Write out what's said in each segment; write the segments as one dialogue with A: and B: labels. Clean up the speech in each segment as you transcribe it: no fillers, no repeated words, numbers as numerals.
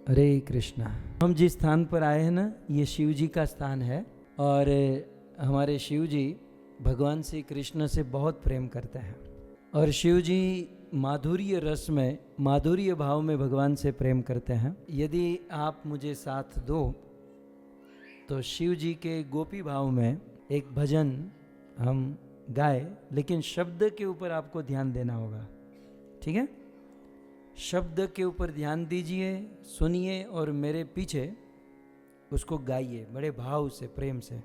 A: हरे कृष्णा। हम जिस स्थान पर आए हैं ना, ये शिव जी का स्थान है और हमारे शिव जी भगवान श्री कृष्ण से बहुत प्रेम करते हैं और शिव जी माधुर्य रस में, माधुर्य भाव में भगवान से प्रेम करते हैं। यदि आप मुझे साथ दो तो शिव जी के गोपी भाव में एक भजन हम गाए, लेकिन शब्द के ऊपर आपको ध्यान देना होगा, ठीक है? शब्द के ऊपर ध्यान दीजिए, सुनिए और मेरे पीछे उसको गाइए बड़े भाव से, प्रेम से।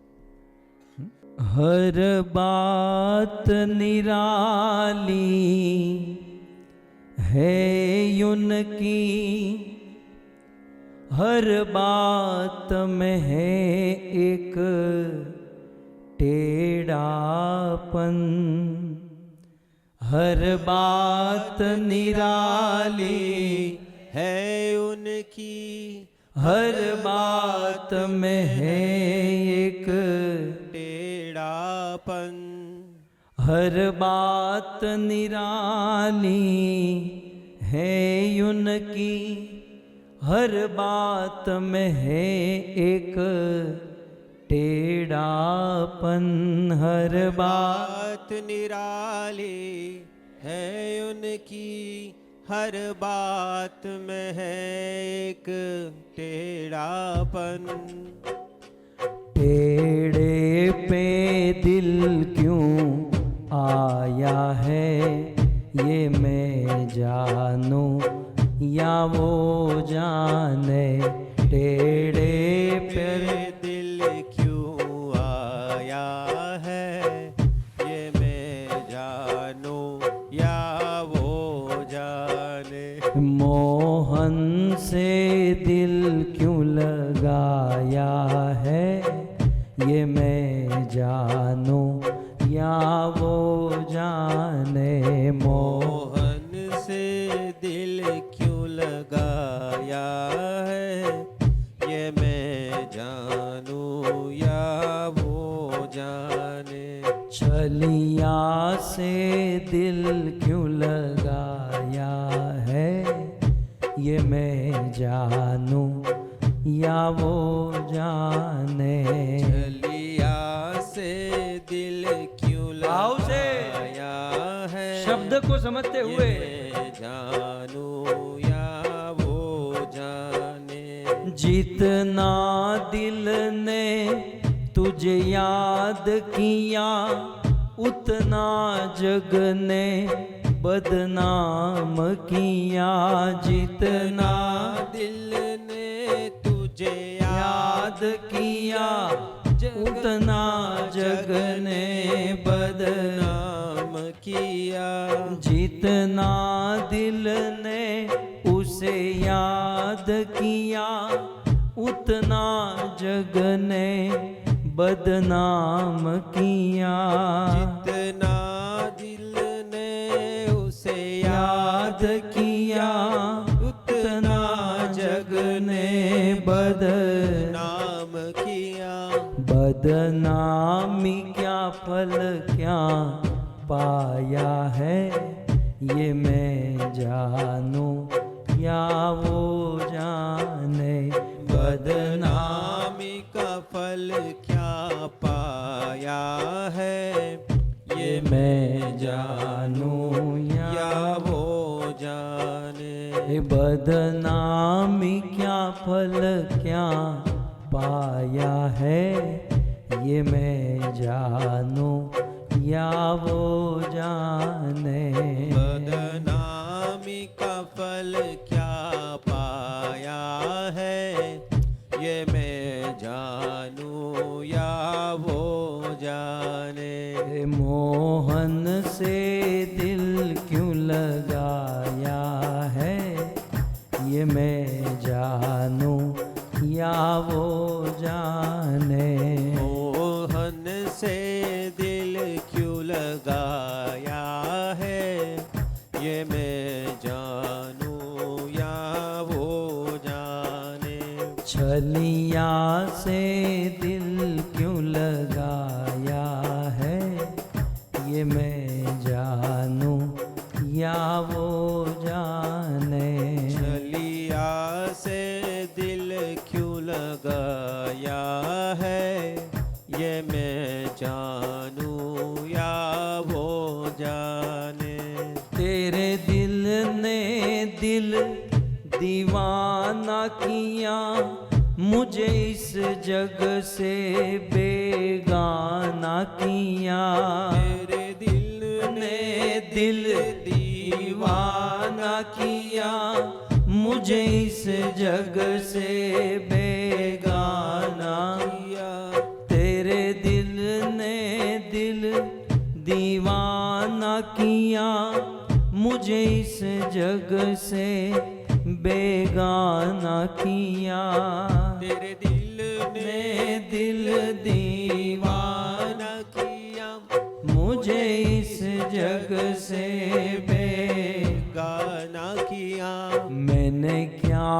A: हर बात निराली है उनकी, हर बात में है एक टेढ़ापन, हर बात निराली
B: है उनकी,
A: हर बात में है एक
B: टेढ़ापन,
A: हर बात निराली है उनकी, हर बात में है एक टेढ़ापन, हर
B: बात निराली है उनकी, हर बात में है एक टेढ़ापन।
A: टेढ़े पे दिल क्यों आया है, ये मैं जानूं या वो जाने। टेढ़े पे
B: दिल क्यों आया है, ये मैं जानूं या वो जाने।
A: मोहन से दिल क्यों लगाया है, ये मैं जानूं या वो जाने।
B: मोहन से दिल क्यों लगाया है, ये मैं जानूं या वो जाने।
A: छलिया से दिल क्यों लगाया है, ये मैं जानूं या वो जाने।
B: छलिया से दिल क्यों
A: भाव से
B: लगाया है,
A: शब्द को समझते हुए
B: मैं जानूं या वो जाने।
A: जितना दिल ने तुझे याद किया, उतना जग ने बदनाम किया। जितना
B: दिल ने तुझे याद
A: किया, उतना जग ने
B: बदनाम किया।
A: जितना दिल ने उसे याद किया, उतना जग ने बदनाम किया।
B: जितना दिल ने उसे
A: याद किया, उतना जग ने
B: बदनाम किया।
A: बदनामी क्या फल क्या पाया है, ये मैं जानूं या वो जाने।
B: बदनामी का फल क्या पाया है, ये
A: मैं जानूं
B: या वो जाने।
A: बदनामी क्या फल क्या पाया है, ये मैं जानूं या वो जाने।
B: बदनामी का फल क्या पाया है, ये मैं जानूं या वो जाने।
A: मोहन से दिल क्यों लगाया है, ये मैं जानूं या वो जाने।
B: मोहन से दिल क्यों लगाया है, ये मैं जानूं या वो जाने।
A: छलिया से दिल क्यों लगाया है, ये मैं जानूं या वो जाने।
B: छलिया से दिल क्यों लगाया है, ये मैं जानूं या वो जाने।
A: तेरे दिल ने दिल दीवाना किया, मुझे इस जग से बेगाना किया।
B: तेरे दिल
A: ने दिल दीवाना किया, मुझे इस जग से बेगाना
B: किया।
A: तेरे दिल ने दिल दीवाना किया, मुझे इस जग से बेगाना किया।
B: तेरे दिल
A: ने दिल दीवाना
B: किया,
A: मुझे इस जग से
B: गाना किया।
A: मैंने क्या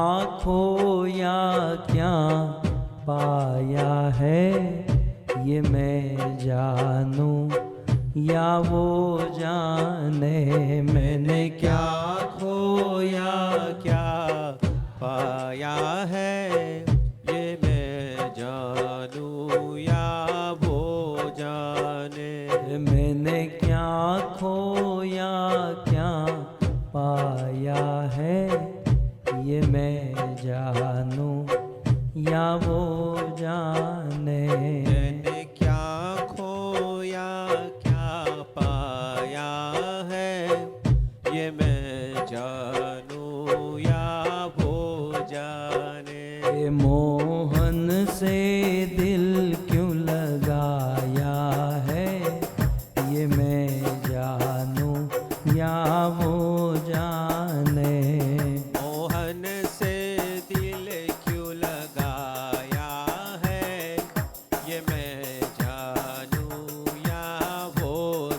A: खोया क्या पाया है, ये मैं जानूं या वो जाने। मैंने क्या खोया
B: क्या पाया है, ये मैं जानूं या वो जाने।
A: मैंने क्या खोया क्या पाया है, ये मैं जानूं या वो जाने।
B: मैंने क्या खोया क्या पाया है, ये मैं जानूं या वो जाने।
A: ये मोहन से दिल क्यों लगाया है, ये मैं जानूं या वो जाने।
B: मोहन से दिल क्यों लगाया है, ये मैं जानूं या वो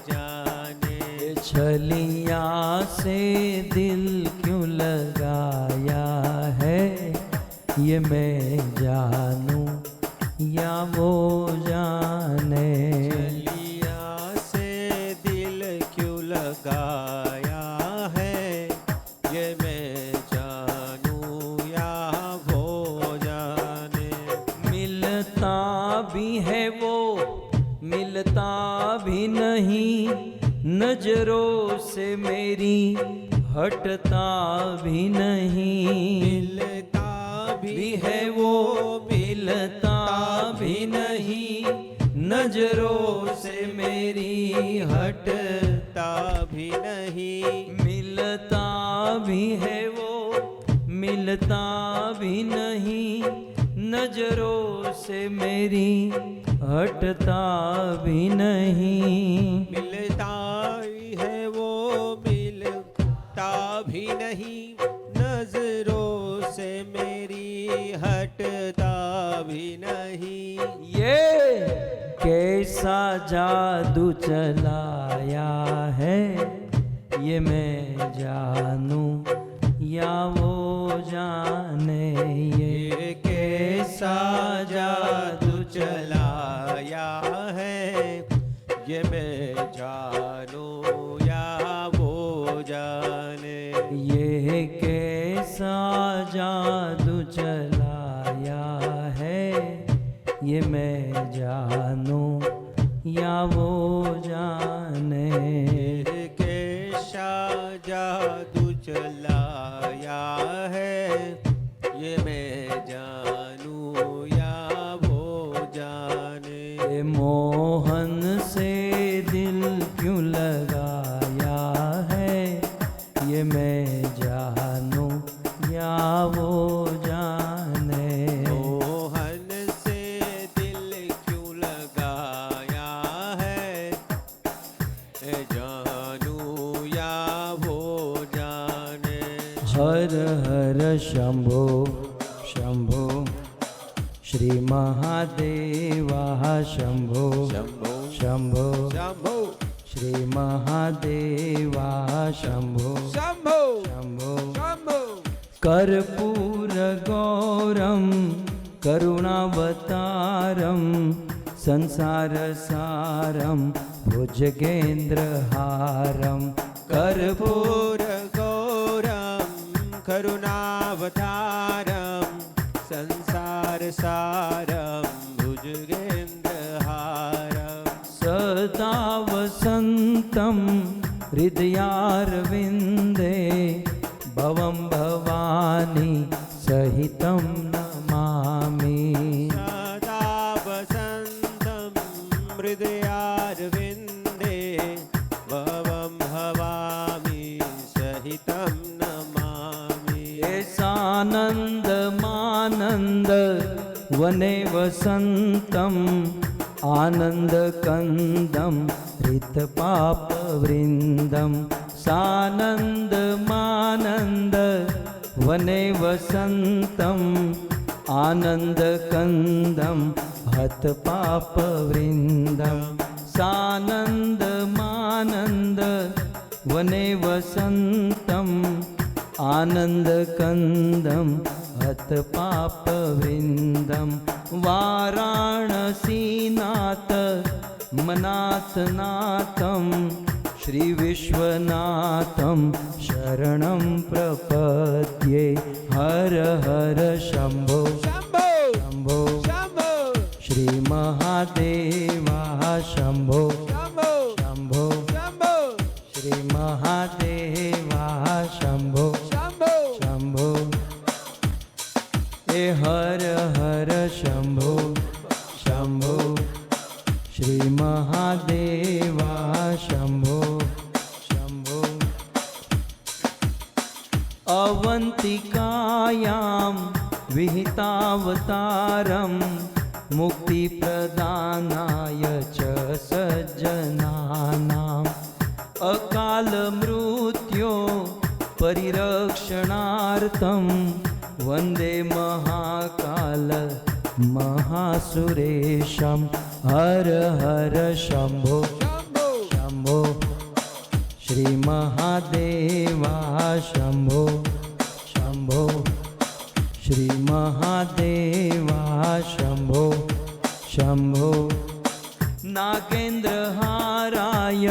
B: जाने।
A: छलिया से दिल क्यों लगाया है, ये मैं जानूं या वो जाने।
B: छलिया से दिल क्यों लगाया है, ये मैं जानूं या वो जाने।
A: मिलता भी है वो, मिलता भी नहीं, नजरों से मेरी हटता भी नहीं।
B: मिलता
A: भी है वो, मिलता भी नहीं, नजरों से मेरी हटता
B: भी नहीं।
A: मिलता भी है वो, मिलता भी नहीं, नजरों से मेरी हटता भी नहीं।
B: मिलता ही है वो, मिलता भी नहीं, नजरों से मेरी हटता भी नहीं।
A: ये कैसा जादू चलाया है, ये मैं जानूं या वो जाने। ये कैसा जादू
B: चलाया है, ये मैं जानूं या वो जाने।
A: ये कैसा जादू चलाया है, ये मैं जानूं या वो जाने।
B: कैसा जादू चलाया है, ये मैं जानूं या वो जाने।
A: ये मोहन से दिल क्यों लगाया है, ये मैं जानूं या वो जाने।
B: मोहन से दिल क्यों लगाया है, ये जानूं या वो जाने।
A: हर हर शंभो शंभो श्री महादेवा शंभो
B: शंभो
A: शंभो
B: शंभो
A: श्री महादेवा शंभो
B: शंभो
A: शंभो
B: शंभो।
A: कर्पूर गौरम करुणावतारम संसार सारम भुजगेंद्रहारम। कर्पूर
B: कर्पूर गौरम करुणावतारम सारं भुजगेन्द्रहारं
A: सदा वसन्तं हृदयारविन्दे भवं भवानी सहितं नमामि।
B: सदा वसन्तं हृदयारविन्दे भवं भवामि सहितं नमामि।
A: सानन्दमानन्द वने वसन्तम् आनन्दकन्दं हृतपापवृन्दं सानन्दमानन्द वने वसन्तम् आनन्दकन्दं हतपापवृन्दं सानन्दमानन्द वने वसन्तम् आनन्दकन्दं हतपापवृन्दं वाराणसीनाथ मनाथनाथं श्रीविश्वनाथं शरणं प्रपद्ये। हर हर शम्भो
B: शम्भो
A: शम्भो
B: शम्भो
A: श्रीमहादेवा शम्भो
B: शम्भो
A: शम्भो
B: शम्भो
A: श्रीमहादेवा शम्भो
B: शम्भो
A: शम्भो हे हर हर शम्भो शम्भो श्रीमहादेवा शम्भो शम्भो। अवन्तिकायां विहितावतारं मुक्तिप्रदानाय च सज्जनानाम् अकालमृत्यो परिरक्षणार्थं वन्दे महाकाल महासुरेशं। हर हर शम्भो
B: शम्भो
A: शम्भो श्रीमहादेवा शम्भो शम्भो श्रीमहादेवा शम्भो शम्भो। नागेन्द्रहाराय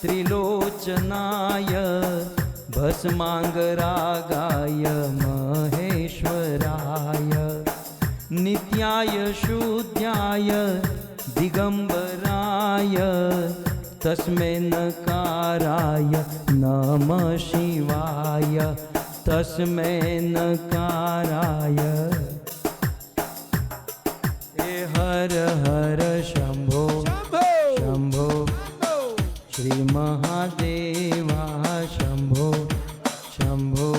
A: त्रिलोचनाय भस्माङ्गरागाय महेश्वराय नित्याय शुद्धाय दिगम्बराय तस्मै नकाराय नमः शिवाय तस्मै नकाराय। हे हर हर शम्भो शम्भो श्रीमहादेवा शम्भो शम्भो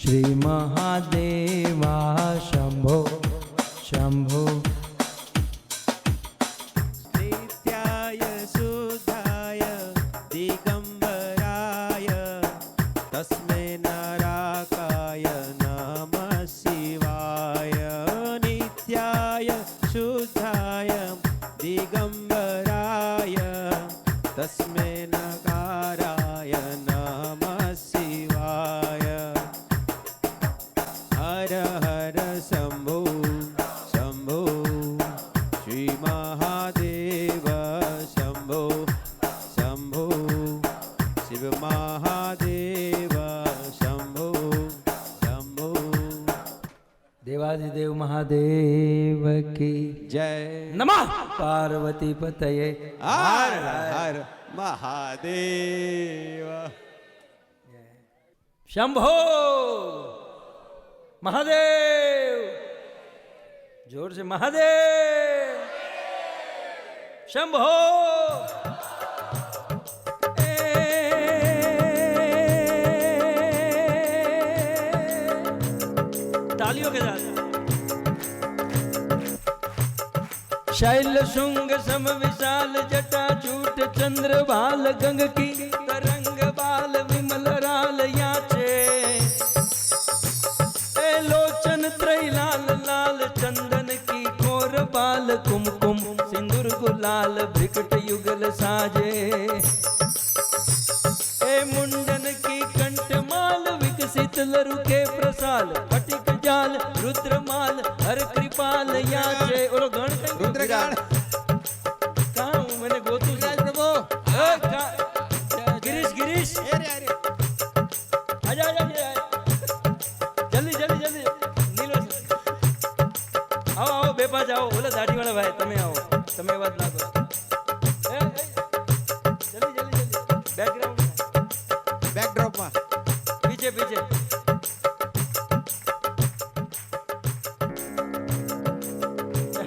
A: श्रीमहादेवा शम्भो शम्भो।
B: नित्याय शुद्धाय दिगम्बराय तस्मै नराकाय नमः शिवाय। नित्याय शुद्धाय दिगम्बराय तस्मै नकाराय नमः शिवाय। हर हर शम्भो शम्भो श्रीमहादेव शम्भो शम्भो शिवमहादेव शम्भो शम्भो।
A: देवादिदेव महादेव की
B: जय
A: नमः। पार्वती पतये
B: हर हर महादेव।
A: शंभो महादेव जोर से महादेव शंभो। तालियों के साथ शैल शुंग सम विशाल जटा चूट चंद्र बाल गंग की तरंग बाल विमल राल याचे लोचन त्रैलाल लाल चंदन की कोर बाल कुमकुम सिंदूर गुलाल भ्रिकट युगल साजे मुंडन की कंठमाल विकसित लरु के प्रसाल फटिक जाल रुद्रमाल हर कृपाल याचे और गण
B: रुद्रगण
A: कहाँ हूँ मैंने गोतू प्रभु गिरीश गिरीश आजा आजा जल्दी जल्दी जल्दी नीलो તમે અવાજ ના કરો. જલ્દી જલ્દી જલ્દી બેકગ્રાઉન્ડ
B: બેકડ્રોપમાં
A: પીછે પીછે.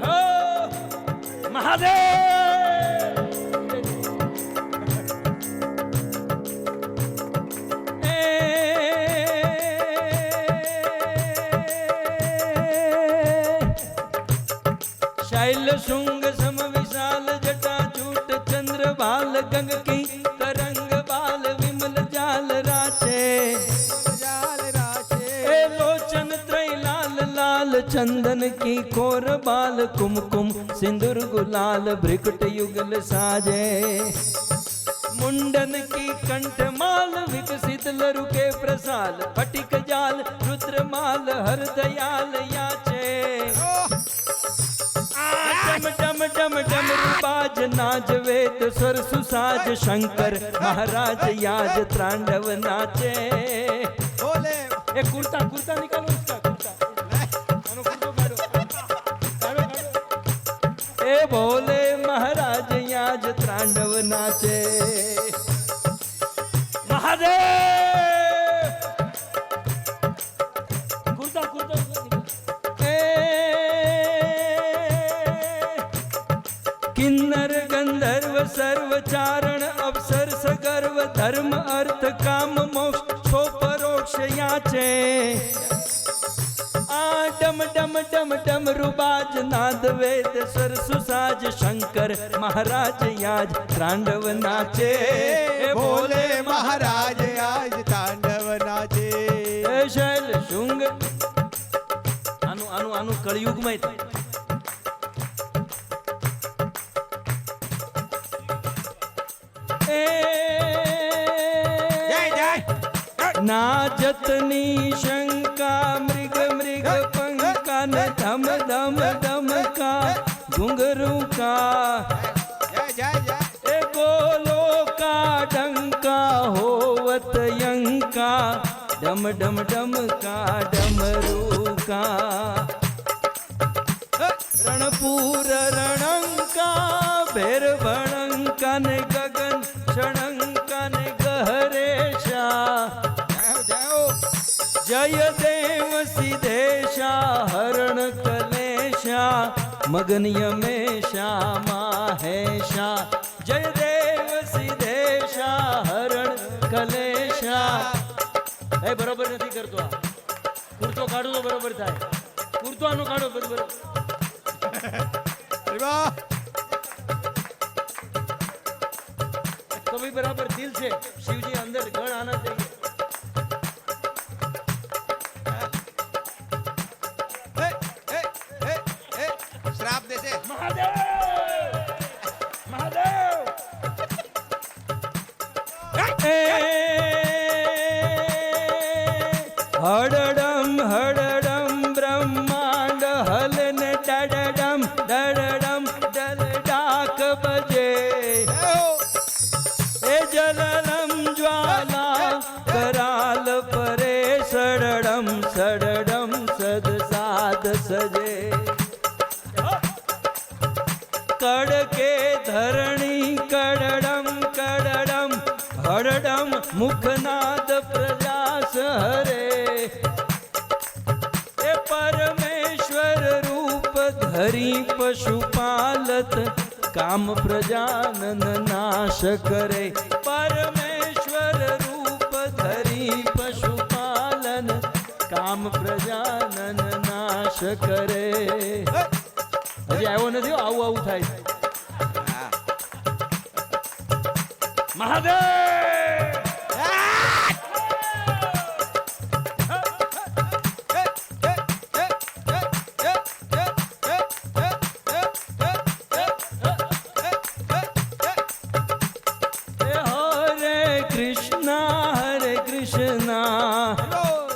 A: હો મહાદેવ. शैल शुंग सम विशाल जटा चूट चंद्र बाल गंग की तरंग बाल विमल जाल राचे.
B: જાલ રાશે
A: ए लोचन त्रय लाल लाल चंदन की कोर बाल कुमकुम सिंदूर गुलाल भ्रिकुट युगल साजे. मुंडन की कंठ माल विकसित लरु के प्रसाल फटिक जाल रुद्रमाल हर दयाल याचे. डम डम डम डम रूपाज नाज वेद स्वर सुसाज शंकर महाराज याज तांडव नाचे.
B: બોલે
A: ए कुर्ता कुर्ता निकालो इसका कुर्ता. आनो कुर्तो काढो. काढो काढो. ए भोले महाराज याज तांडव नाचे. महादेव कुर्ता कुर्ता किन्नर गंधर्व सर्व चारण अवसर सगर्व धर्म अर्थ काम मोक्ष सो परोक्ष याचे. आ डम डम डम डम रुबाज नाद वेद स्वर सुसाज शंकर महाराज याज तांडव नाचे. ए
B: બોલે મહારાજ આજ તાંડવ નાચે.
A: ए शैल शुंग आनु आनु आनु कलयुग में
B: જય જય
A: नाजतनी शंका मृग मृग पंका न धम धम धम का घुंघरू का.
B: જય જય જય
A: ए गोलो का डंका होवत यंका डम डम डम का डमरू का. रणपूर रणंका भैर भणंकन गगन क्षणंकन गहरेशा. जय देव सिद्धेशा हरण कलेशा मगन यमेशा माहेशा. जय देव सिद्धेशा हरण कलेशा. ए बरोबर નથી કરતો આ કુર્તો કાઢો તો બરોબર થાય. કુર્તો આનો કાઢો બરોબર.
B: અરે વાહ
A: तो भी बराबर दिल से शिव जी अंदर गण आना चाहिए.
B: એ એ એ એ શ્રાપ દેશે.
A: महादेव महादेव हडडम हडडम ब्रह्मांड हलन डडडम डडडम डल डाक बजे. ए जललम ज्वाला कराल परे सडडम सडडम सद साद सजे. कड़के धरणी कड़डम कड़डम हड़डम मुखनाद प्रजास हरे. ए परमेश्वर रूप धरी पशुपालत काम प्रजानन नाश करे. परमेश्वर रूप धरी पशुपालन काम प्रजानन नाश करे. હજી આવ્યો નથી હો, આવું આવું થાય. મહાદેવ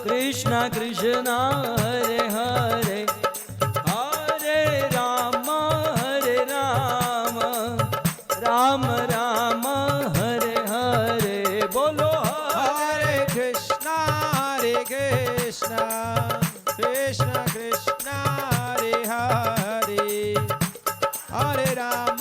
A: कृष्णा कृष्णा हरे हरे हरे राम राम राम हरे हरे. बोलो
B: हरे कृष्णा कृष्ण कृष्ण हरे हरे हरे राम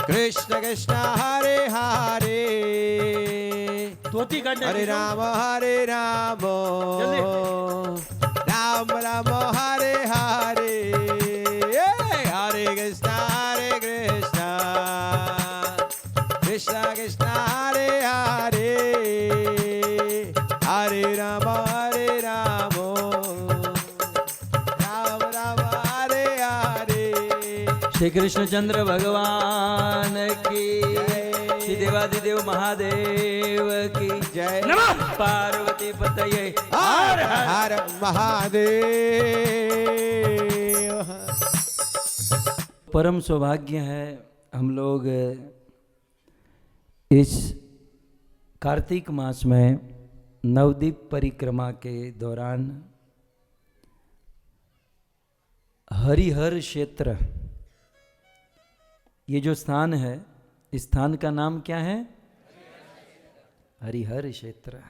B: कृष्ण कृष्ण हरे हरे
C: धोती काटने
B: हरे
C: की
B: राम
C: जल्दी।
B: राम राम हरे हरे हरे कृष्ण कृष्ण कृष्ण हरे हरे हरे राम राम राम हरे हरे
A: श्री कृष्णचंद्र भगवान की, श्री देवादिदेव महादेव की
B: जय।
A: नमः पार्वती पतये
B: हर हर महादेव।
A: परम सौभाग्य है हम लोग इस कार्तिक मास में नवदीप परिक्रमा के दौरान हरिहर क्षेत्र, ये जो स्थान है, इस स्थान का नाम क्या है? हरिहर क्षेत्र।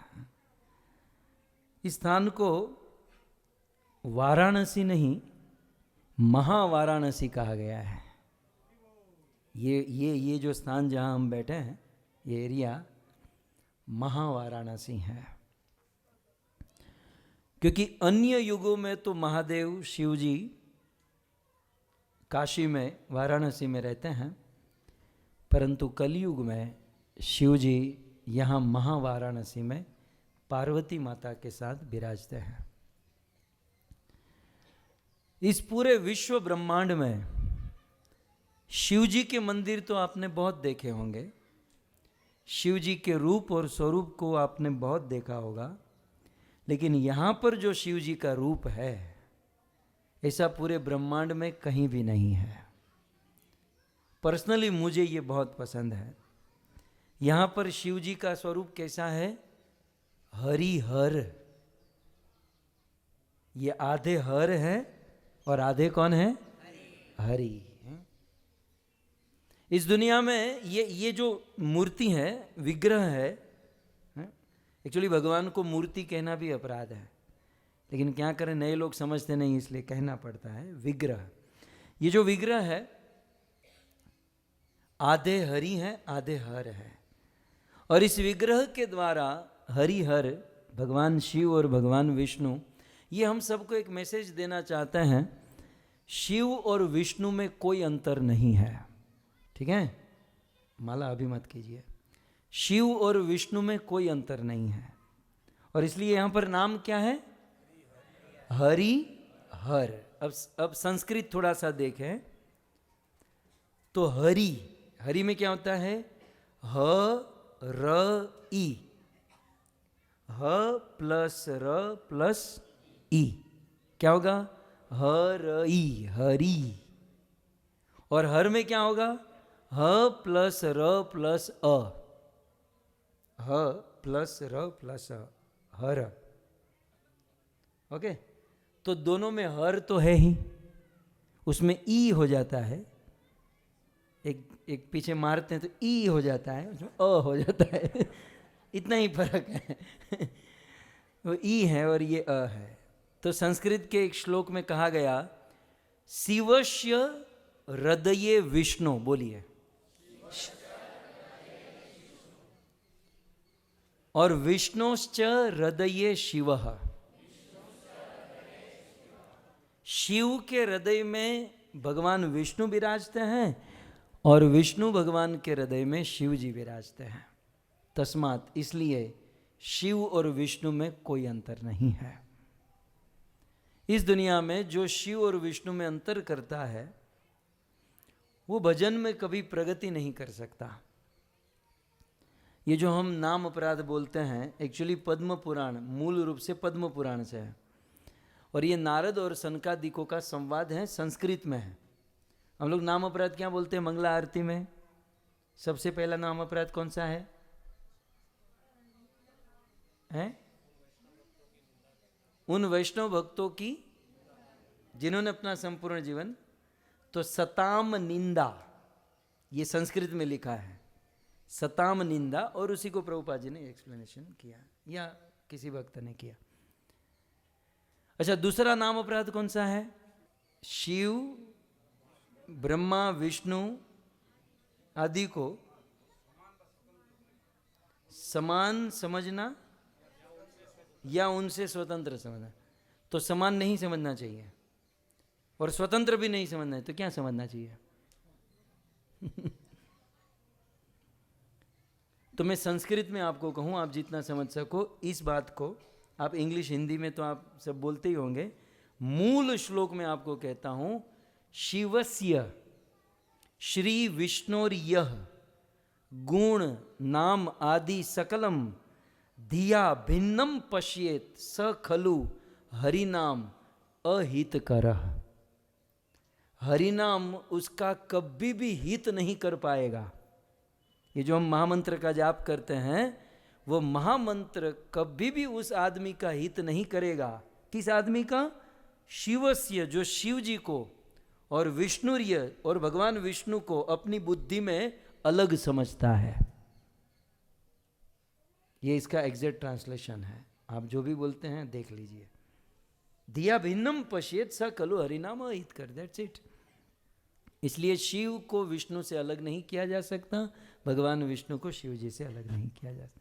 A: इस स्थान को वाराणसी नहीं, महावाराणसी कहा गया है। ये जो स्थान जहाँ हम बैठे हैं, ये एरिया महावाराणसी है। क्योंकि अन्य युगों में तो महादेव शिव जी काशी में, वाराणसी में रहते हैं, परंतु कलयुग में शिव जी यहाँ महावाराणसी में पार्वती माता के साथ विराजते हैं। इस पूरे विश्व ब्रह्मांड में शिव जी के मंदिर तो आपने बहुत देखे होंगे, शिव जी के रूप और स्वरूप को आपने बहुत देखा होगा, लेकिन यहाँ पर जो शिव जी का रूप है, ऐसा पूरे ब्रह्मांड में कहीं भी नहीं है। पर्सनली मुझे ये बहुत पसंद है। यहाँ पर शिव जी का स्वरूप कैसा है? हरिहर। ये आधे हर है और आधे कौन है? हरि। इस दुनिया में ये जो मूर्ति है, विग्रह है, एक्चुअली भगवान को मूर्ति कहना भी अपराध है, लेकिन क्या करें, नए लोग समझते नहीं इसलिए कहना पड़ता है विग्रह। ये जो विग्रह है आधे हरि है आधे हर है, और इस विग्रह के द्वारा हरिहर, भगवान शिव और भगवान विष्णु, ये हम सबको एक मैसेज देना चाहते हैं, शिव और विष्णु में कोई अंतर नहीं है। ठीक है, माला अभी मत कीजिए। शिव और विष्णु में कोई अंतर नहीं है, और इसलिए यहाँ पर नाम क्या है? हरिहर। अब संस्कृत थोड़ा सा देखें तो हरि में क्या होता है? ह र ई, ह प्लस र प्लस ई, क्या होगा? ह र ई, हरि। और हर में क्या होगा? ह प्लस र प्लस अ, ह प्लस र प्लस अ, हर। ओके, तो दोनों में हर तो है ही, उसमें ई हो जाता है, एक पीछे मारते हैं तो ई हो जाता है, उसमें अ हो जाता है इतना ही फर्क है वो ई है और ये अ है। तो संस्कृत के एक श्लोक में कहा गया, शिवस्य हृदये विष्णु, बोलिए, और विष्णुश्च हृदये शिवः, शिव के हृदय में भगवान विष्णु विराजते हैं और विष्णु भगवान के हृदय में शिव जी विराजते हैं। तस्मात, इसलिए शिव और विष्णु में कोई अंतर नहीं है। इस दुनिया में जो शिव और विष्णु में अंतर करता है, वो भजन में कभी प्रगति नहीं कर सकता। ये जो हम नाम अपराध बोलते हैं, एक्चुअली पद्म पुराण, मूल रूप से पद्म पुराण से है, और ये नारद और सनकादिकों का संवाद है, संस्कृत में है। हम लोग नाम अपराध क्या बोलते हैं? मंगला आरती में सबसे पहला नाम अपराध कौन सा है? उन वैष्णव भक्तों की जिन्होंने अपना संपूर्ण जीवन, तो सताम निंदा, ये संस्कृत में लिखा है, सताम निंदा, और उसी को प्रभुपाद जी ने एक्सप्लेनेशन किया या किसी भक्त ने किया। अच्छा, दूसरा नाम अपराध कौन सा है? शिव ब्रह्मा विष्णु आदि को समान समझना या उनसे स्वतंत्र समझना? तो समान नहीं समझना चाहिए और स्वतंत्र भी नहीं समझना है, तो क्या समझना चाहिए? तो मैं संस्कृत में आपको कहूं, आप जितना समझ सको इस बात को, आप इंग्लिश हिंदी में तो आप सब बोलते ही होंगे, मूल श्लोक में आपको कहता हूं, शिवस्य श्री विष्णोर्यः गुण नाम आदि सकलम धिया भिन्नम पश्येत स खलु हरिनाम अहितकरः। हरिनाम उसका कभी भी हित नहीं कर पाएगा। ये जो हम महामंत्र का जाप करते हैं, वो महामंत्र कभी भी उस आदमी का हित नहीं करेगा। किस आदमी का? शिवस्य, जो शिव जी को और विष्णुर्य और भगवान विष्णु को अपनी बुद्धि में अलग समझता है। ये इसका एग्जैक्ट ट्रांसलेशन है, आप जो भी बोलते हैं देख लीजिए। दिया भिन्नम पश्येत स खलु हरिनाम अहित कर, दैट्स इट। इसलिए शिव को विष्णु से अलग नहीं किया जा सकता, भगवान विष्णु को शिव जी से अलग नहीं किया जा सकता।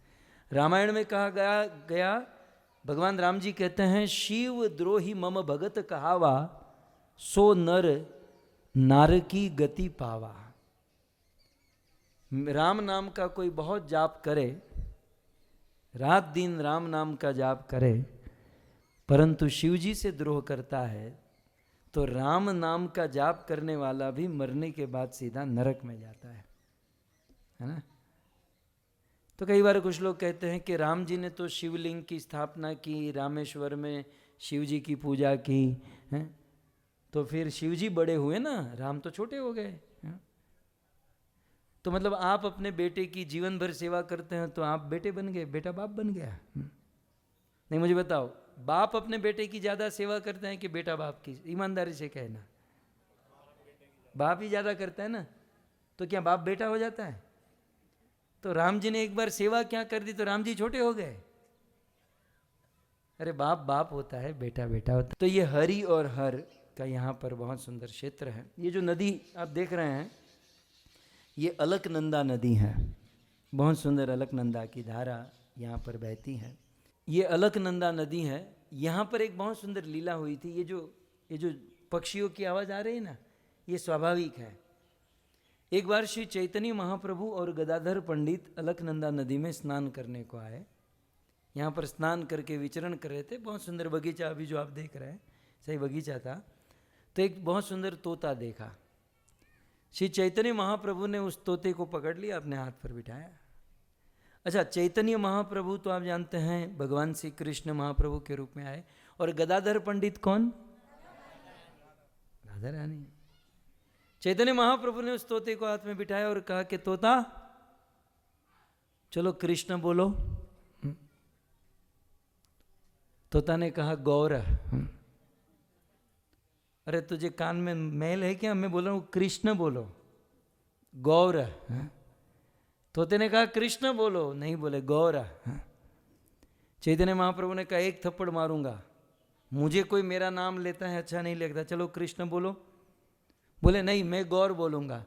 A: रामायण में कहा गया भगवान राम जी कहते हैं, शिव द्रोही मम भगत कहावा सो नर नार की गति पावा। राम नाम का कोई बहुत जाप करे, रात दिन राम नाम का जाप करे, परंतु शिव जी से द्रोह करता है, तो राम नाम का जाप करने वाला भी मरने के बाद सीधा नरक में जाता है ना। तो कई बार कुछ लोग कहते हैं कि राम जी ने तो शिवलिंग की स्थापना की, रामेश्वर में शिव जी की पूजा की है, तो फिर शिव जी बड़े हुए ना, राम तो छोटे हो गए। तो मतलब आप अपने बेटे की जीवन भर सेवा करते हैं तो आप बेटे बन गए, बेटा बाप बन गया? नहीं, मुझे बताओ, बाप अपने बेटे की ज्यादा सेवा करते हैं कि बेटा बाप की? ईमानदारी से कहना। बाप ही ज्यादा करता है ना, तो क्या बाप बेटा हो जाता है? तो राम जी ने एक बार सेवा क्या कर दी तो राम जी छोटे हो गए? अरे बाप बाप होता है, बेटा बेटा होता है। तो ये हरि और हर का यहाँ पर बहुत सुंदर क्षेत्र है। ये जो नदी आप देख रहे हैं, ये अलकनंदा नदी है। बहुत सुंदर अलकनंदा की धारा यहाँ पर बहती है। ये अलकनंदा नदी है। यहाँ पर एक बहुत सुंदर लीला हुई थी। ये जो पक्षियों की आवाज़ आ रही है ना, ये स्वाभाविक है। एक बार श्री चैतन्य महाप्रभु और गदाधर पंडित अलकनंदा नदी में स्नान करने को आए। यहाँ पर स्नान करके विचरण कर रहे थे। बहुत सुंदर बगीचा, अभी जो आप देख रहे हैं सही बगीचा था। तो एक बहुत सुंदर तोता देखा। श्री चैतन्य महाप्रभु ने उस तोते को पकड़ लिया, अपने हाथ पर बिठाया। अच्छा, चैतन्य महाप्रभु तो आप जानते हैं भगवान श्री कृष्ण महाप्रभु के रूप में आए, और गदाधर पंडित कौन? राधा रानी। चैतन्य महाप्रभु ने उस तोते को हाथ में बिठाया और कहा कि तोता चलो कृष्ण बोलो। तोता ने कहा गौर। अरे तुझे कान में मैल है क्या? मैं बोल रहा हूँ कृष्ण बोलो, गौर। तोते ने कहा कृष्ण बोलो, नहीं बोले गौर। चैतन्य महाप्रभु ने कहा एक थप्पड़ मारूंगा, मुझे कोई मेरा नाम लेता है अच्छा नहीं लगता, चलो कृष्ण बोलो। बोले नहीं, मैं गौर बोलूंगा।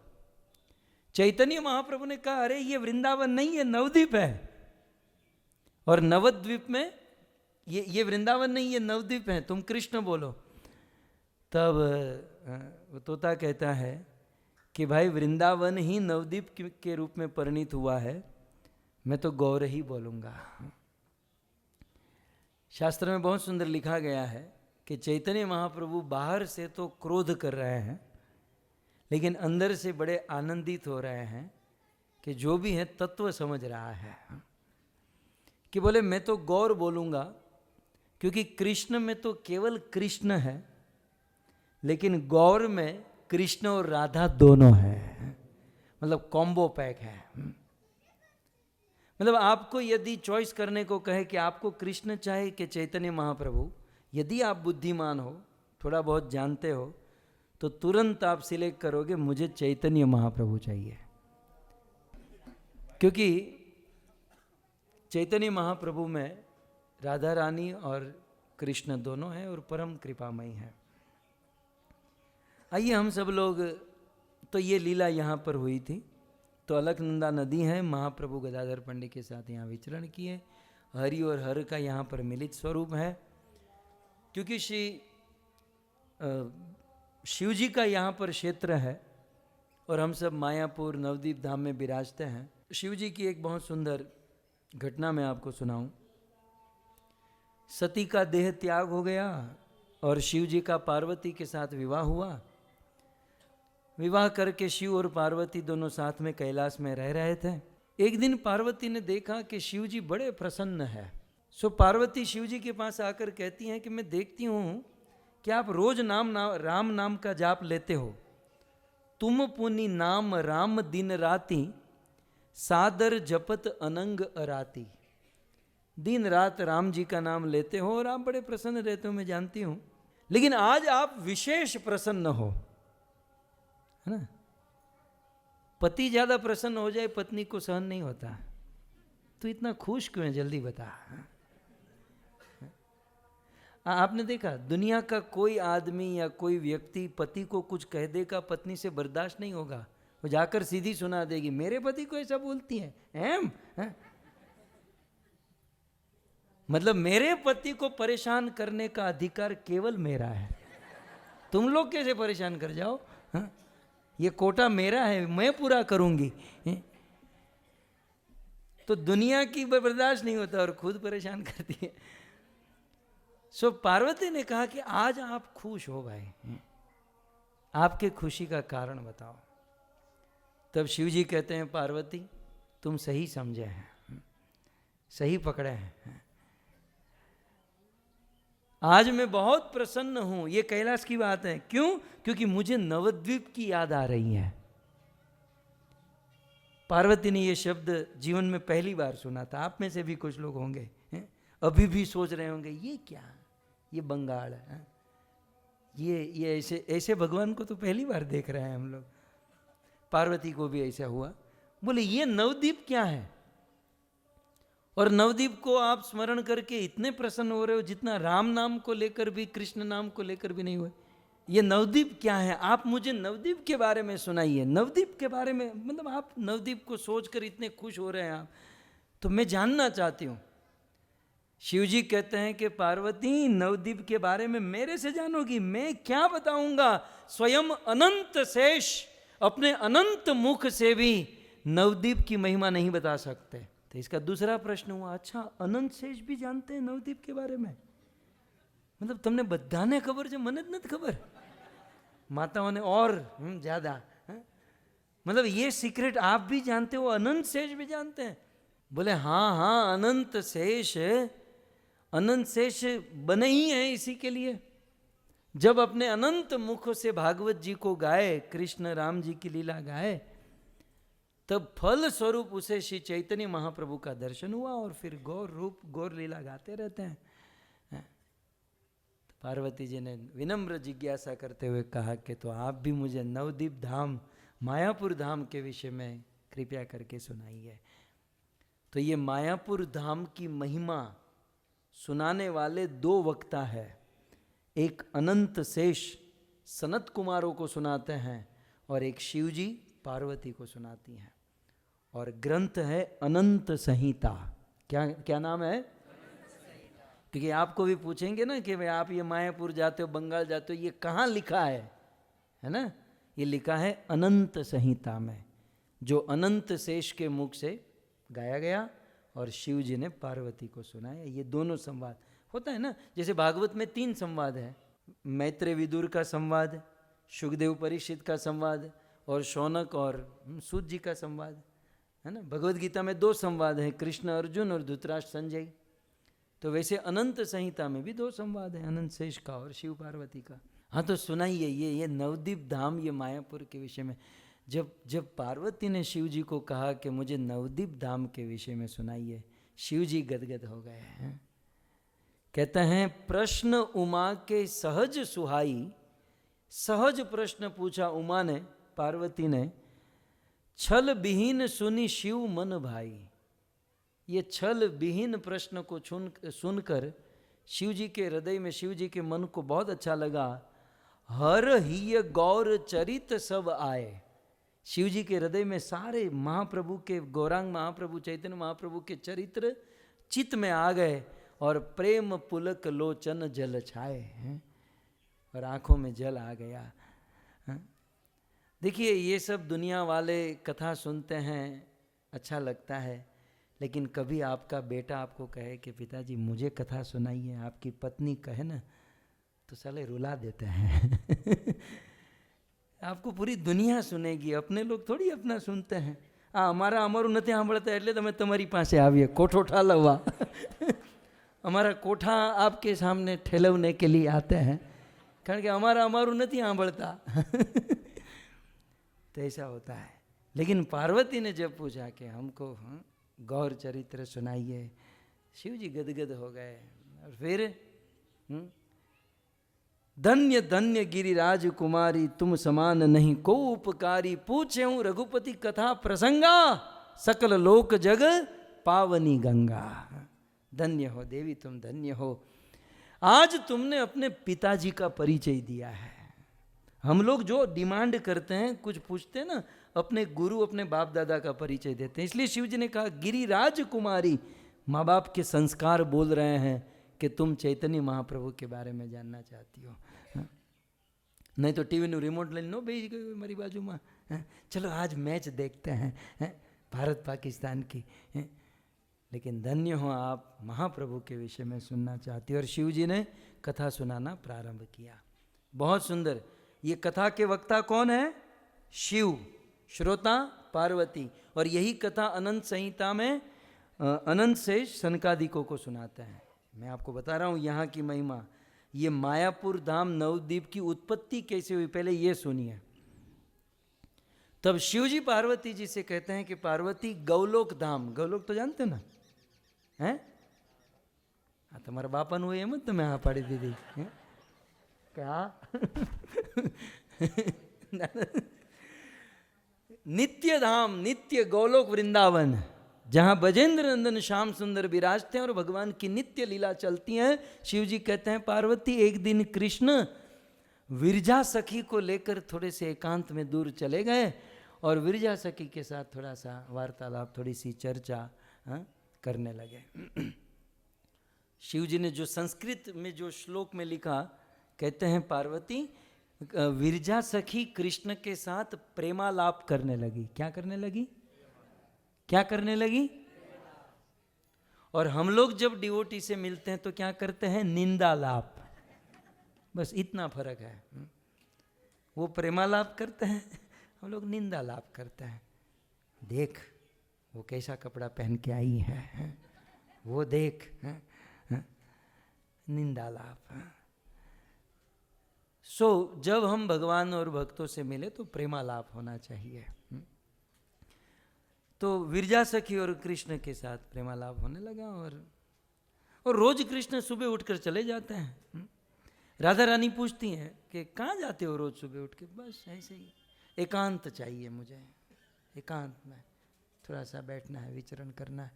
A: चैतन्य महाप्रभु ने कहा अरे ये वृंदावन नहीं है, नवद्वीप है, और नवद्वीप में ये वृंदावन नहीं, ये नवद्वीप है, तुम कृष्ण बोलो। तब वो तोता कहता है कि भाई वृंदावन ही नवद्वीप के रूप में परिणित हुआ है, मैं तो गौर ही बोलूँगा। शास्त्र में बहुत सुंदर लिखा गया है कि चैतन्य महाप्रभु बाहर से तो क्रोध कर रहे हैं, लेकिन अंदर से बड़े आनंदित हो रहे हैं कि जो भी है तत्व समझ रहा है। कि बोले मैं तो गौर बोलूँगा, क्योंकि कृष्ण में तो केवल कृष्ण है, लेकिन गौर में कृष्ण और राधा दोनों हैं, मतलब कॉम्बो पैक है। मतलब आपको यदि चॉइस करने को कहे कि आपको कृष्ण चाहे कि चैतन्य महाप्रभु, यदि आप बुद्धिमान हो, थोड़ा बहुत जानते हो, तो तुरंत आप सिलेक्ट करोगे मुझे चैतन्य महाप्रभु चाहिए, क्योंकि चैतन्य महाप्रभु में राधा रानी और कृष्ण दोनों हैं और परम कृपामयी हैं। आइए हम सब लोग तो ये लीला यहाँ पर हुई थी। तो अलकनंदा नदी है, महाप्रभु गदाधर पंडित के साथ यहाँ विचरण किए। हरि और हर का यहाँ पर मिलित स्वरूप है, क्योंकि शिव जी का यहाँ पर क्षेत्र है और हम सब मायापुर नवदीप धाम में विराजते हैं। शिव जी की एक बहुत सुंदर घटना मैं आपको सुनाऊं। सती का देह त्याग हो गया और शिव जी का पार्वती के साथ विवाह हुआ। विवाह करके शिव और पार्वती दोनों साथ में कैलाश में रह रहे थे। एक दिन पार्वती ने देखा कि शिव जी बड़े प्रसन्न है। सो पार्वती शिव जी के पास आकर कहती हैं कि मैं देखती हूँ कि आप रोज राम नाम का जाप लेते हो। तुम पुनि नाम राम दिन राति, सादर जपत अनंग अराती। दिन रात राम जी का नाम लेते हो और आप बड़े प्रसन्न रहते हो, मैं जानती हूँ। लेकिन आज आप विशेष प्रसन्न हो, है ना। पति ज्यादा प्रसन्न हो जाए पत्नी को सहन नहीं होता। तो इतना खुश क्यों है, जल्दी बता। आपने देखा दुनिया का कोई आदमी या कोई व्यक्ति पति को कुछ कह देगा, पत्नी से बर्दाश्त नहीं होगा, वो जाकर सीधी सुना देगी, मेरे पति को ऐसा बोलती है मतलब मेरे पति को परेशान करने का अधिकार केवल मेरा है, तुम लोग कैसे परेशान कर जाओ। ये कोटा मेरा है, मैं पूरा करूंगी। तो दुनिया की बर्दाश्त नहीं होता और खुद परेशान करती है। सो पार्वती ने कहा कि आज आप खुश हो भाई, आपके खुशी का कारण बताओ। तब शिव जी कहते हैं, पार्वती तुम सही समझे हैं, सही पकड़े हैं। आज मैं बहुत प्रसन्न हूं। ये कैलाश की बात है। क्यों? क्योंकि मुझे नवद्वीप की याद आ रही है। पार्वती ने ये शब्द जीवन में पहली बार सुना था। आप में से भी कुछ लोग होंगे अभी भी सोच रहे होंगे ये क्या, ये बंगाल है, ये ऐसे भगवान को तो पहली बार देख रहे हैं हम लोग। पार्वती को भी ऐसा हुआ। बोले ये नवद्वीप क्या है? और नवद्वीप को आप स्मरण करके इतने प्रसन्न हो रहे हो जितना राम नाम को लेकर भी, कृष्ण नाम को लेकर भी नहीं हुए। ये नवद्वीप क्या है? आप मुझे नवद्वीप के बारे में सुनाइए। नवद्वीप के बारे में मतलब आप नवद्वीप को सोचकर इतने खुश हो रहे हैं आप, तो मैं जानना चाहती हूँ। शिव जी कहते हैं कि पार्वती नवद्वीप के बारे में मेरे से जानोगी? मैं क्या बताऊंगा? स्वयं अनंत शेष अपने अनंत मुख से भी नवद्वीप की महिमा नहीं बता सकते। तो इसका दूसरा प्रश्न हुआ, अच्छा अनंत शेष भी जानते हैं नवद्वीप के बारे में? मतलब तुमने बधाने खबर जो मन ज नथी खबर, माताओं ने और ज्यादा। मतलब ये सीक्रेट आप भी जानते हो, अनंत शेष भी जानते हैं? बोले हाँ अनंत शेष बने ही हैं इसी के लिए। जब अपने अनंत मुख से भागवत जी को गाए, कृष्ण राम जी की लीला गाए, तब फल स्वरूप उसे श्री चैतन्य महाप्रभु का दर्शन हुआ और फिर गौर रूप गौर लीला गाते रहते हैं। तो पार्वती जी ने विनम्र जिज्ञासा करते हुए कहा कि तो आप भी मुझे नवद्वीप धाम, मायापुर धाम के विषय में कृपया करके सुनाइए। तो ये मायापुर धाम की महिमा सुनाने वाले दो वक्ता है। एक अनंत शेष सनत कुमारों को सुनाते हैं और एक शिव जी पार्वती को सुनाती हैं। और ग्रंथ है अनंत संहिता। क्या नाम है? क्योंकि आपको भी पूछेंगे ना कि भाई आप ये मायापुर जाते हो, बंगाल जाते हो, ये कहाँ लिखा है ना? ये लिखा है अनंत संहिता में, जो अनंत शेष के मुख से गाया गया और शिव जी ने पार्वती को सुनाया। ये दोनों संवाद होता है ना। जैसे भागवत में 3 संवाद है, मैत्रेय विदुर का संवाद, शुकदेव परीक्षित का संवाद और शौनक और सूत जी का संवाद, है ना। भगवत गीता में 2 संवाद हैं, कृष्ण अर्जुन और धृतराष्ट्र संजय। तो वैसे अनंत संहिता में भी 2 संवाद हैं, अनंत शेष का और शिव पार्वती का। हाँ तो सुनाइए ये नवद्वीप धाम, ये मायापुर के विषय में। जब पार्वती ने शिव जी को कहा कि मुझे नवद्वीप धाम के विषय में सुनाइए, शिव जी गदगद हो गए हैं। कहते हैं, प्रश्न उमा के सहज सुहाई। सहज प्रश्न पूछा उमा ने, पार्वती ने। छल विहीन सुनी शिव मन भाई। ये छल विहीन प्रश्न को सुनकर शिव जी के हृदय में, शिव जी के मन को बहुत अच्छा लगा। हर ही गौर चरित सब आए। शिव जी के हृदय में सारे महाप्रभु के, गौरांग महाप्रभु, चैतन्य महाप्रभु के चरित्र चित्त में आ गए और प्रेम पुलक लोचन जल छाए हैं, और आंखों में जल आ गया। देखिए ये सब दुनिया वाले कथा सुनते हैं, अच्छा लगता है, लेकिन कभी आपका बेटा आपको कहे कि पिताजी मुझे कथा सुनाइए, आपकी पत्नी कहे ना, तो साले रुला देते हैं। आपको पूरी दुनिया सुनेगी, अपने लोग थोड़ी अपना सुनते हैं। અમારા અમારું નથી સાંભળતા એટલે તમે તમારી પાસે આવીએ કોઠો ઠાલવવા। हमारा कोठा आपके सामने ठेलवने के लिए आते हैं, कारण कि हमारा अमारू नहीं सांभळता। तो ऐसा होता है। लेकिन पार्वती ने जब पूछा कि हमको गौर चरित्र सुनाइए, शिव जी गदगद हो गए। और फिर धन्य धन्य गिरिराज कुमारी तुम समान नहीं को उपकारी, पूछे हूँ रघुपति कथा प्रसंगा, सकल लोक जग पावनी गंगा। धन्य हो देवी तुम, धन्य हो, आज तुमने अपने पिताजी का परिचय दिया है। हम लोग जो डिमांड करते हैं, कुछ पूछते हैं ना, अपने गुरु अपने बाप दादा का परिचय देते हैं। इसलिए शिव जी ने कहा गिरिराज कुमारी, माँ बाप के संस्कार बोल रहे हैं कि तुम चैतन्य महाप्रभु के बारे में जानना चाहती हो। नहीं तो टीवी નું રિમોટ લઈને નો બેસી ગયો મારી બાજુમાં, चलो आज मैच देखते हैं भारत पाकिस्तान की। लेकिन धन्य हो आप, महाप्रभु के विषय में सुनना चाहती हो। और शिव जी ने कथा सुनाना प्रारंभ किया। बहुत सुंदर। ये कथा के वक्ता कौन है? शिव, श्रोता पार्वती। और यही कथा अनंत संहिता में अनंत शेष सनकादिकों को सुनाते हैं। मैं आपको बता रहा हूँ यहाँ की महिमा। ये मायापुर धाम नवद्वीप की उत्पत्ति कैसे हुई, पहले ये सुनिए। तब शिव जी पार्वती जी से कहते हैं कि पार्वती गौलोक धाम, गौलोक तो जानते हो ना, हैं? हाँ, तुम्हारा बापन हुए मत तो मैं हाँ पाड़ी दीदी क्या? नित्य धाम, नित्य गौलोक वृंदावन, जहाँ बजेंद्र नंदन श्याम सुंदर विराजते हैं और भगवान की नित्य लीला चलती है। शिव जी कहते हैं पार्वती एक दिन कृष्ण विरजा सखी को लेकर थोड़े से एकांत में दूर चले गए और विरजा सखी के साथ थोड़ा सा वार्तालाप, थोड़ी सी चर्चा करने लगे। शिव जी ने जो संस्कृत में जो श्लोक में लिखा, कहते हैं पार्वती विरजा सखी कृष्ण के साथ प्रेमालाप करने लगी। क्या करने लगी? क्या करने लगी? और हम लोग जब डिवोटी से मिलते हैं तो क्या करते हैं? निंदालाप। बस इतना फर्क है। वो प्रेमालाप करते हैं, हम लोग निंदालाप करते हैं। देख वो कैसा कपड़ा पहन के आई है, वो देख, निंदालाप। सो जब हम भगवान और भक्तों से मिले तो प्रेमालाप होना चाहिए। तो विरजा सखी और कृष्ण के साथ प्रेमालाप होने लगा। और रोज कृष्ण सुबह उठकर चले जाते हैं। राधा रानी पूछती हैं कि कहाँ जाते हो रोज सुबह उठ के? बस ऐसे ही, एकांत चाहिए मुझे, एकांत में थोड़ा सा बैठना है, विचरण करना है।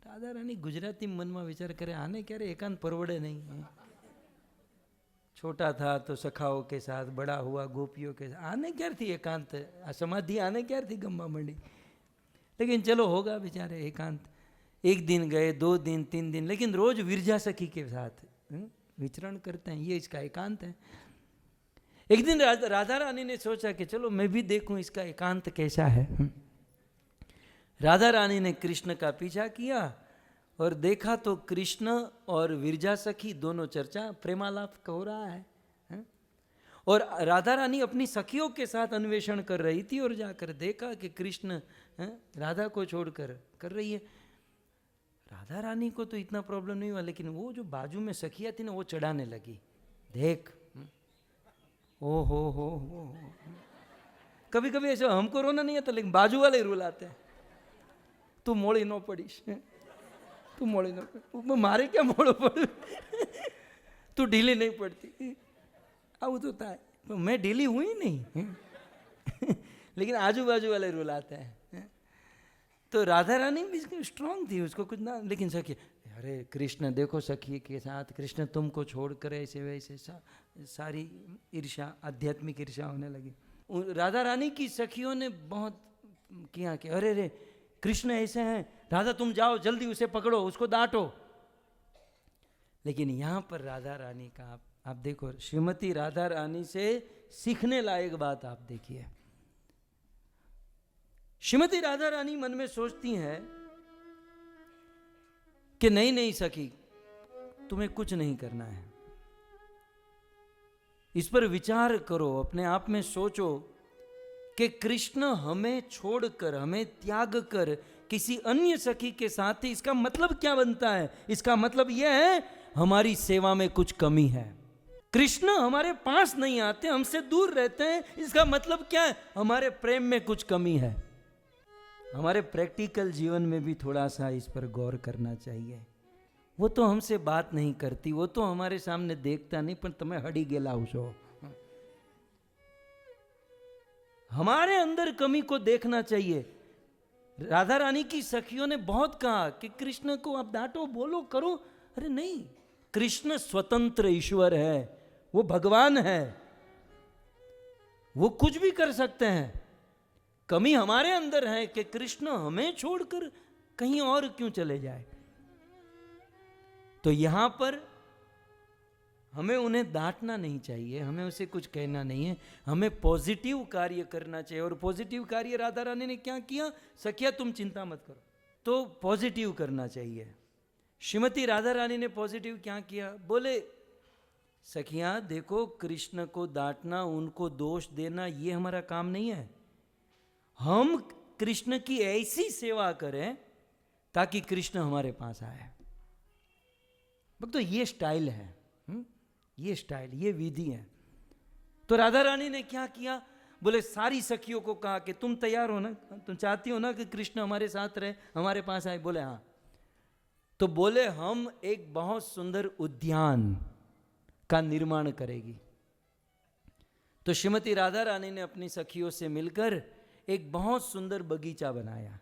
A: राधा रानी गुजराती मन में विचार करे, आने क्या रे, एकांत परवड़े नहीं। छोटा था तो सखाओं के साथ, बड़ा हुआ गोपियों के साथ, आने क्या थी एकांत, समाधि आने क्या थी गंबा मंडी। लेकिन चलो होगा बेचारे एकांत। एक दिन गए, 2 दिन, 3 दिन, लेकिन रोज विरजा सखी के साथ विचरण करते हैं, ये इसका एकांत है। एक दिन राधा रानी ने सोचा कि चलो मैं भी देखूं इसका एकांत कैसा है। राधा रानी ने कृष्ण का पीछा किया और देखा तो कृष्ण और विरजा सखी दोनों चर्चा, प्रेमालाप हो रहा है। और राधा रानी अपनी सखियों के साथ अन्वेषण कर रही थी और जाकर देखा कि कृष्ण राधा को छोड़कर कर रही है। राधा रानी को तो इतना प्रॉब्लम नहीं हुआ, लेकिन वो जो बाजू में सखिया थी ना, वो चढ़ाने लगी। देख, ओ हो। कभी कभी ऐसा हमको रोना नहीं आता, लेकिन बाजू वाले रुलाते हैं। तू मोड़ी नो पड़ीश, तू मोड़ी नो, मारे क्या मोड़ो पड़, तू ढीली नहीं पड़ती। आવું तो था, तो मैं ढीली हुई नहीं। लेकिन आजू बाजू वाले रुलाते हैं। तो राधा रानी भी स्ट्रांग थी, उसको कुछ ना, लेकिन सखी, अरे कृष्ण देखो सखी के साथ, कृष्ण तुमको छोड़कर ऐसे वैसे सारी ईर्ष्या, आध्यात्मिक ईर्ष्या होने लगी। राधा रानी की सखियों ने बहुत किया कि अरे रे कृष्ण ऐसे हैं, राधा तुम जाओ जल्दी उसे पकड़ो, उसको डांटो। लेकिन यहां पर राधा रानी का आप देखो, श्रीमती राधा रानी से सीखने लायक बात आप देखिए। श्रीमती राधा रानी मन में सोचती हैं कि नहीं नहीं सखी, तुम्हें कुछ नहीं करना है, इस पर विचार करो, अपने आप में सोचो कि कृष्ण हमें छोड़कर, हमें त्याग कर किसी अन्य सखी के साथ ही, इसका मतलब क्या बनता है? इसका मतलब यह है हमारी सेवा में कुछ कमी है। कृष्ण हमारे पास नहीं आते, हमसे दूर रहते हैं, इसका मतलब क्या है? हमारे प्रेम में कुछ कमी है। हमारे प्रैक्टिकल जीवन में भी थोड़ा सा इस पर गौर करना चाहिए। वो तो हमसे बात नहीं करती, वो तो हमारे सामने देखता नहीं, पर तुम्हें हड़ी गेला हो। हमारे अंदर कमी को देखना चाहिए। राधा रानी की सखियों ने बहुत कहा कि कृष्ण को आप डांटो, बोलो, करो। अरे नहीं, कृष्ण स्वतंत्र ईश्वर है, वो भगवान है, वो कुछ भी कर सकते हैं। कमी हमारे अंदर है कि कृष्ण हमें छोड़कर कहीं और क्यों चले जाए। तो यहां पर हमें उन्हें डांटना नहीं चाहिए, हमें उसे कुछ कहना नहीं है, हमें पॉजिटिव कार्य करना चाहिए। और पॉजिटिव कार्य राधा रानी ने क्या किया? सखिया तुम चिंता मत करो, तो पॉजिटिव करना चाहिए। श्रीमती राधा रानी ने पॉजिटिव क्या किया? बोले सखिया देखो, कृष्ण को डांटना, उनको दोष देना, ये हमारा काम नहीं है। हम कृष्ण की ऐसी सेवा करें ताकि कृष्ण हमारे पास आए। तो ये स्टाइल है, ये स्टाइल, ये विधि है। तो राधा रानी ने क्या किया? बोले सारी सखियों को कहा कि तुम तैयार हो ना, तुम चाहती हो ना कि कृष्ण हमारे साथ रहे, हमारे पास आए? बोले हाँ। तो बोले हम एक बहुत सुंदर उद्यान का निर्माण करेगी। तो श्रीमती राधा रानी ने अपनी सखियों से मिलकर एक बहुत सुंदर बगीचा बनाया।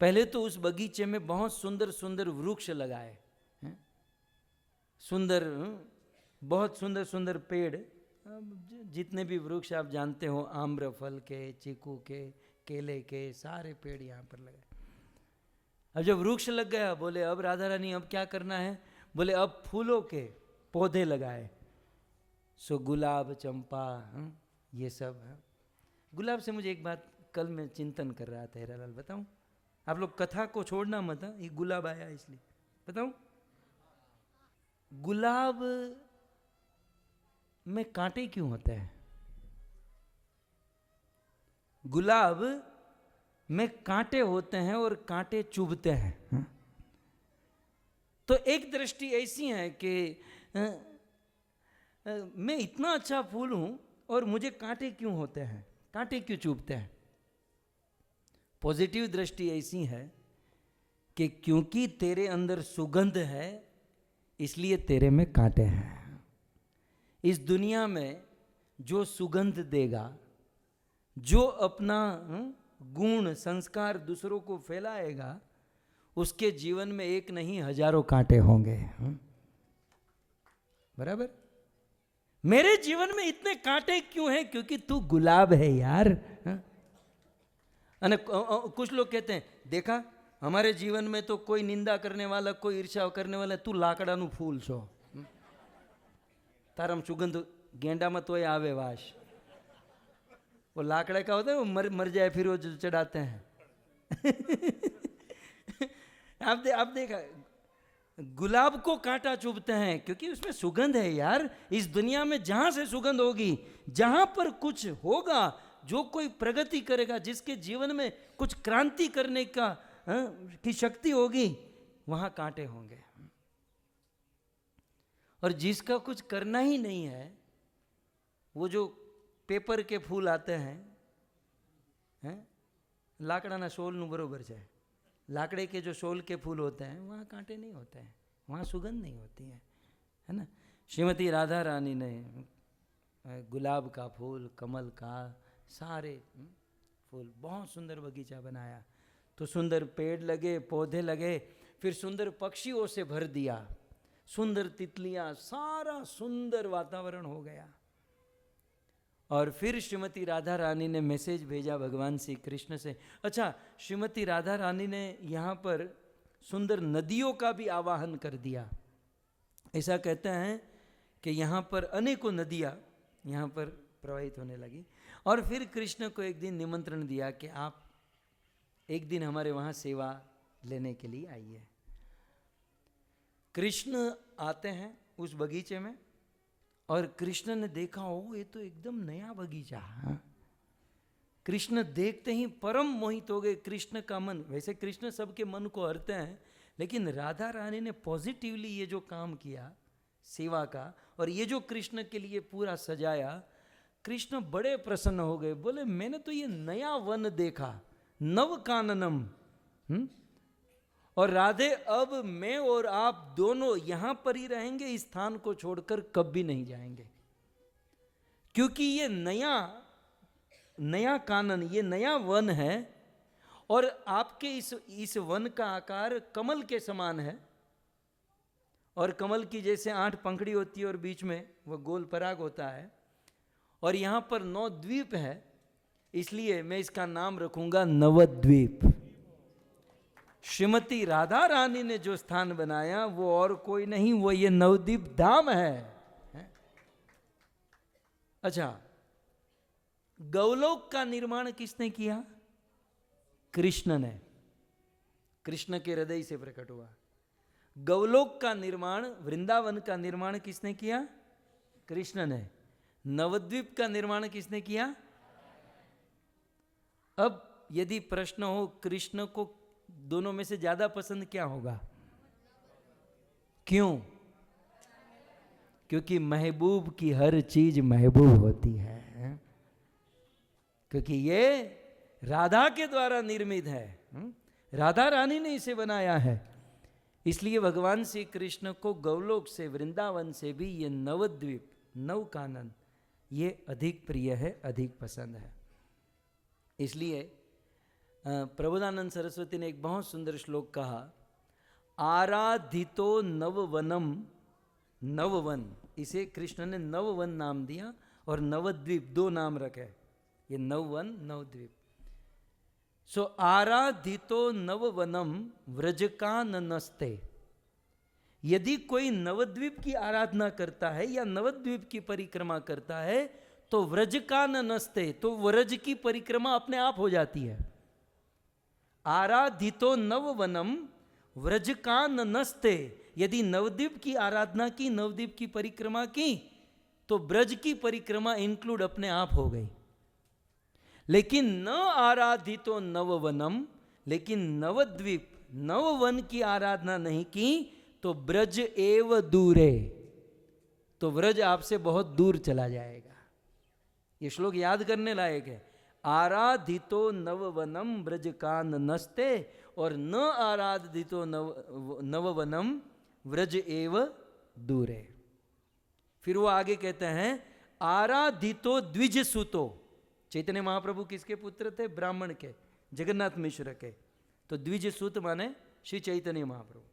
A: पहले तो उस बगीचे में बहुत सुंदर सुंदर वृक्ष लगाए, सुंदर, बहुत सुंदर सुंदर पेड़, जितने भी वृक्ष आप जानते हो, आम्रफल के, चीकू के, केले के, सारे पेड़ यहाँ पर लगाए। अब जब वृक्ष लग गया, बोले अब राधा रानी अब क्या करना है? बोले अब फूलों के पौधे लगाए। सो गुलाब, चंपा, ये सब है। गुलाब से मुझे एक बात कल मैं चिंतन कर रहा था, हीरालाल बताऊं? आप लोग कथा को छोड़ना मत, ये गुलाब आया इसलिए बताऊं। गुलाब में कांटे क्यों होते हैं? गुलाब में कांटे होते हैं और कांटे चुभते हैं। तो एक दृष्टि ऐसी है कि मैं इतना अच्छा फूल हूं और मुझे कांटे क्यों होते हैं, कांटे क्यों चुभते हैं? पॉजिटिव दृष्टि ऐसी है कि क्योंकि तेरे अंदर सुगंध है इसलिए तेरे में कांटे हैं। इस दुनिया में जो सुगंध देगा, जो अपना गुण संस्कार दूसरों को फैलाएगा, उसके जीवन में एक नहीं हजारों कांटे होंगे। बराबर? मेरे जीवन में इतने कांटे क्यों हैं? क्योंकि तू गुलाब है यार। कुछ लोग कहते हैं देखा हमारे जीवन में तो कोई निंदा करने वाला, कोई ईर्ष्या करने वाला, तू लाकड़ाનું फूल છો, तारम सुगंध गेंडा में तो आवे वाश। वो लाकड़ा का होता है, वो मर जाए फिर वो चढ़ाते हैं। आप देखा, गुलाब को कांटा चुभते हैं क्योंकि उसमें सुगंध है यार। इस दुनिया में जहां से सुगंध होगी, जहां पर कुछ होगा, जो कोई प्रगति करेगा, जिसके जीवन में कुछ क्रांति करने का की शक्ति होगी, वहां कांटे होंगे। और जिसका कुछ करना ही नहीं है, वो जो पेपर के फूल आते हैं, लाकड़ाना शोलનું बरोबर છે। लाकड़े के जो शोल के फूल होते हैं वहाँ कांटे नहीं होते हैं, वहाँ सुगंध नहीं होती है ना। श्रीमती राधा रानी ने गुलाब का फूल, कमल का, सारे फूल, बहुत सुंदर बगीचा बनाया। तो सुंदर पेड़ लगे, पौधे लगे, फिर सुंदर पक्षियों से भर दिया, सुंदर तितलियाँ, सारा सुंदर वातावरण हो गया। और फिर श्रीमती राधा रानी ने मैसेज भेजा भगवान श्री कृष्ण से। अच्छा, श्रीमती राधा रानी ने यहाँ पर सुंदर नदियों का भी आवाहन कर दिया। ऐसा कहते हैं कि यहाँ पर अनेकों नदियाँ यहाँ पर प्रवाहित होने लगी। और फिर कृष्ण को एक दिन निमंत्रण दिया कि आप एक दिन हमारे वहाँ सेवा लेने के लिए आइए। कृष्ण आते हैं उस बगीचे में और कृष्ण ने देखा, ओ ये तो एकदम नया बगीचा है। कृष्ण देखते ही परम मोहित हो गए। कृष्ण का मन, वैसे कृष्ण सबके मन को हरते हैं, लेकिन राधा रानी ने पॉजिटिवली ये जो काम किया सेवा का, और ये जो कृष्ण के लिए पूरा सजाया, कृष्ण बड़े प्रसन्न हो गए। बोले मैंने तो ये नया वन देखा, नव काननम। और राधे, अब मैं और आप दोनों यहां पर ही रहेंगे, इस स्थान को छोड़कर कभी नहीं जाएंगे, क्योंकि ये नया कानन, ये नया वन है। और आपके इस वन का आकार कमल के समान है, और कमल की जैसे 8 पंखड़ी होती है और बीच में वह गोल पराग होता है, और यहां पर 9 द्वीप है, इसलिए मैं इसका नाम रखूंगा नवद्वीप। श्रीमती राधा रानी ने जो स्थान बनाया वो और कोई नहीं, वो ये नवद्वीप धाम है। अच्छा, गौलोक का निर्माण किसने किया? कृष्ण ने। कृष्ण के हृदय से प्रकट हुआ। गौलोक का निर्माण, वृंदावन का निर्माण किसने किया? कृष्ण ने। नवद्वीप का निर्माण किसने किया? अब यदि प्रश्न हो कृष्ण को दोनों में से ज्यादा पसंद क्या होगा? क्यों? क्योंकि महबूब की हर चीज महबूब होती है, क्योंकि ये राधा के द्वारा निर्मित है। राधा रानी ने इसे बनाया है, इसलिए भगवान श्री कृष्ण को गौलोक से, वृंदावन से भी ये नवद्वीप, नवकानन, ये अधिक प्रिय है, अधिक पसंद है। इसलिए प्रबोधानंद सरस्वती ने एक बहुत सुंदर श्लोक कहा, आराधितो नववनम, नववन, इसे कृष्ण ने नववन नाम दिया, और नवद्वीप 2 नाम रखे, ये नववन नवद्वीप। सो आराधितो नववनम व्रजकाननस्ते। यदि कोई नवद्वीप की आराधना करता है या नवद्वीप की परिक्रमा करता है तो व्रजकाननस्ते, तो व्रज की परिक्रमा अपने आप हो जाती है। आराधितो नववनम व्रजकाननस्ते, यदि नवद्वीप की आराधना की, नवद्वीप की परिक्रमा की, तो ब्रज की परिक्रमा इंक्लूड अपने आप हो गई। लेकिन न आराधितो नववनम, लेकिन नवद्वीप, नववन की आराधना नहीं की तो ब्रज एव दूरे, तो ब्रज आपसे बहुत दूर चला जाएगा। ये श्लोक याद करने लायक है। आराधितो नववनम ब्रज काननस्ते, और न आराधितो नववनम व्रज एव दूरे। फिर वो आगे कहते हैं, आराधितो द्विज सुतो। चैतन्य महाप्रभु किसके पुत्र थे? ब्राह्मण के, जगन्नाथ मिश्र के। तो द्विज सुत माने श्री चैतन्य महाप्रभु।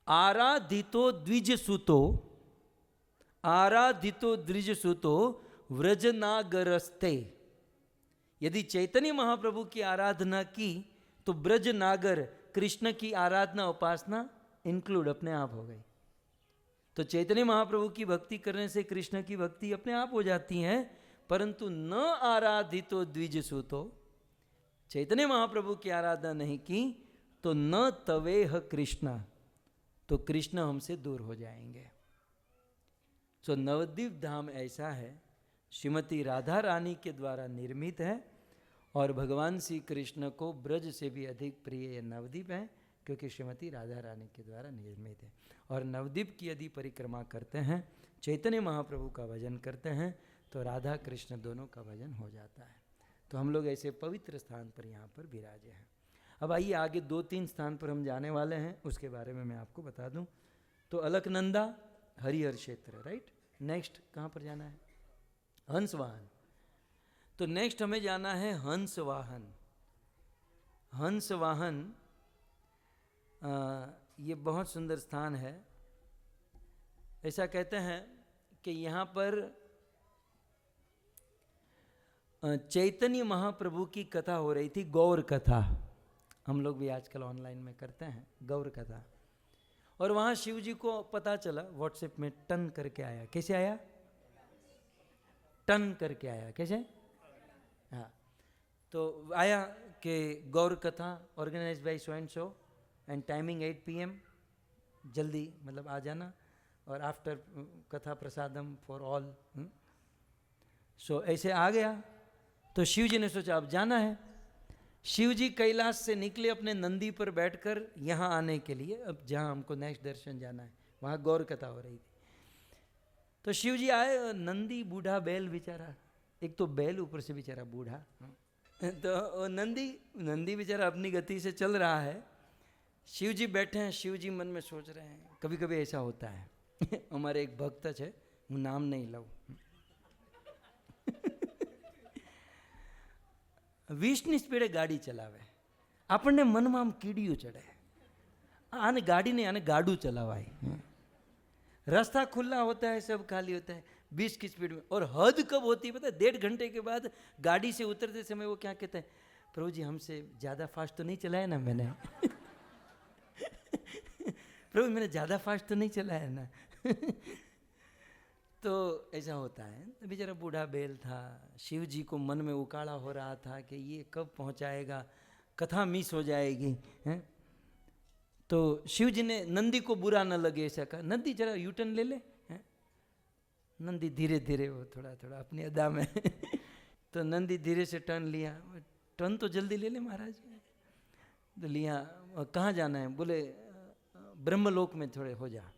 A: आराधितो द्विज सुतो, आराधितो द्विज सुतो व्रजनागरस्ते। यदि चैतन्य महाप्रभु की आराधना की तो ब्रज नागर, कृष्ण की आराधना उपासना इंक्लूड अपने आप हो गई। तो चैतन्य महाप्रभु की भक्ति करने से कृष्ण की भक्ति अपने आप हो जाती है। परंतु न आराधितो द्विज सुतो, चैतन्य महाप्रभु की आराधना नहीं की तो न तवेह कृष्ण, तो कृष्ण हमसे दूर हो जाएंगे। तो नवद्वीप धाम ऐसा है, श्रीमती राधा रानी के द्वारा निर्मित है, और भगवान श्री कृष्ण को ब्रज से भी अधिक प्रिय ये नवद्वीप है, क्योंकि श्रीमती राधा रानी के द्वारा निर्मित है। और नवद्वीप की यदि परिक्रमा करते हैं, चैतन्य महाप्रभु का भजन करते हैं, तो राधा कृष्ण दोनों का भजन हो जाता है। तो हम लोग ऐसे पवित्र स्थान पर यहाँ पर विराजे हैं। अब आइए आगे 2-3 स्थान पर हम जाने वाले हैं, उसके बारे में मैं आपको बता दूं। तो अलकनंदा हरिहर क्षेत्र, राइट। नेक्स्ट कहाँ पर जाना है? हंसवाहन। तो नेक्स्ट हमें जाना है हंसवाहन। हंसवाहन ये बहुत सुंदर स्थान है। ऐसा कहते हैं कि यहाँ पर चैतन्य महाप्रभु की कथा हो रही थी, गौर कथा। हम लोग भी आजकल ऑनलाइन में करते हैं गौर कथा। और वहाँ शिव जी को पता चला, व्हाट्सएप में टन करके आया। कैसे आया? टन करके आया। कैसे? हाँ, तो आया कि गौर कथा organise by so and so and timing 8 PM, जल्दी मतलब आ जाना, और आफ्टर कथा प्रसादम फॉर ऑल। सो ऐसे आ गया। तो शिव जी ने सोचा अब जाना है। शिव जी कैलाश से निकले अपने नंदी पर बैठकर यहाँ आने के लिए, अब जहाँ हमको नेक्स्ट दर्शन जाना है, वहाँ गौर कथा हो रही थी। तो शिव जी आए, और नंदी बूढ़ा बैल बेचारा, एक तो बैल ऊपर से बेचारा बूढ़ा, तो नंदी बेचारा अपनी गति से चल रहा है। शिव जी बैठे हैं, शिव जी मन में सोच रहे हैं। कभी कभी ऐसा होता है हमारे एक भक्त है, હું નામ नहीं લઉં, 20ની સ્પીડે ગાડી ચલાવે, આપણને મનમાં આમ કીડિયું ચડે, આને ગાડી नहीं, आने गाड़ू चलावाए। रास्ता खुला होता है, सब खाली होता है, 20 की स्पीड में। और हद कब होती है पता है? 1.5 घंटे के बाद गाड़ी से उतरते समय वो क्या कहते हैं, प्रभु जी हमसे ज़्यादा फास्ट तो नहीं चलाया ना मैंने प्रभु मैंने ज़्यादा फास्ट तो नहीं चलाया ना तो ऐसा होता है। तो बेचारा बूढ़ा बैल था, शिव जी को मन में उकाड़ा हो रहा था कि ये कब पहुंचाएगा, कथा मिस हो जाएगी, हैं? तो शिव जी ने नंदी को बुरा न लगे ऐसा कहा, नंदी जरा यूटर्न ले ले, हैं? नंदी धीरे धीरे, वो थोड़ा थोड़ा अपनी अदा में तो नंदी धीरे से टर्न लिया। टर्न तो जल्दी ले ले महाराज। तो लिया, कहाँ जाना है? बोले ब्रह्मलोक में थोड़े हो जा।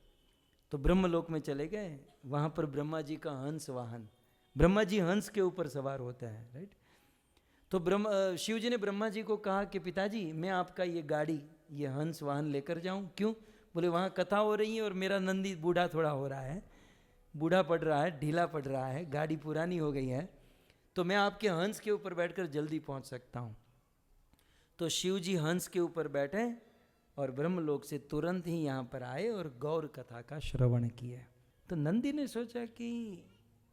A: तो ब्रह्मलोक में चले गए। वहाँ पर ब्रह्मा जी का हंस वाहन, ब्रह्मा जी हंस के ऊपर सवार होता है, राइट। तो शिव जी ने ब्रह्मा जी को कहा कि पिताजी मैं आपका ये गाड़ी, ये हंस वाहन लेकर जाऊं। क्यों? बोले वहाँ कथा हो रही है और मेरा नंदी बूढ़ा थोड़ा हो रहा है, बूढ़ा पड़ रहा है, ढीला पड़ रहा है, गाड़ी पुरानी हो गई है, तो मैं आपके हंस के ऊपर बैठकर जल्दी पहुँच सकता हूँ। तो शिव जी हंस के ऊपर बैठे और ब्रह्मलोक से तुरंत ही यहाँ पर आए और गौर कथा का श्रवण किए। तो नंदी ने सोचा कि